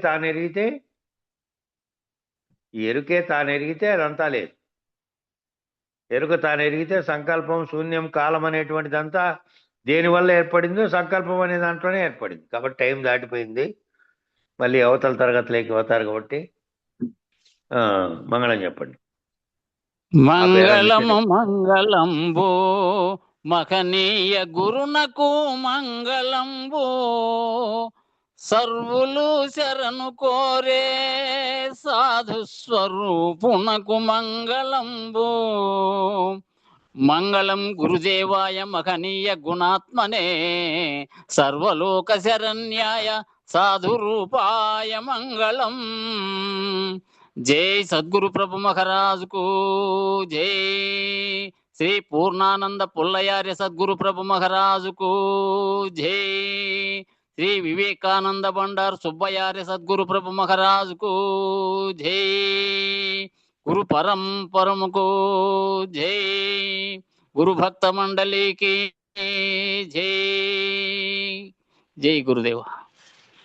తానెరిగితే అదంతా లేదు. ఎరుక తానెరిగితే సంకల్పం, శూన్యం, కాలం అనేటువంటిదంతా దేనివల్ల ఏర్పడిందో సంకల్పం అనే దాంట్లోనే ఏర్పడింది. కాబట్టి టైం దాటిపోయింది. మళ్ళీ అవతల తరగతిలోకి పోతారు కాబట్టి మంగళం చెప్పండి. మంగళము మంగళంబు మహనీయ గురునకు మంగళంబు సర్వులు శరణు కోరే సాధు స్వరూపునకు మంగళంబు మంగళం గురుదేవాయ మహనీయ గుణాత్మనే సర్వలోక శరణ్యాయ సాధు రూపాయ మంగళం. జై సద్గురు ప్రభు మహారాజుకు జై. శ్రీ పూర్ణానంద పుల్లయార్య సద్గురు ప్రభు మహారాజుకు జై. శ్రీ వివేకానంద బండారు సుబ్బయార్య సద్గురు ప్రభు మహారాజుకు జై. గురు పరంపరముకు జై. గురు భక్త మండలికి జై. జై గురుదేవ.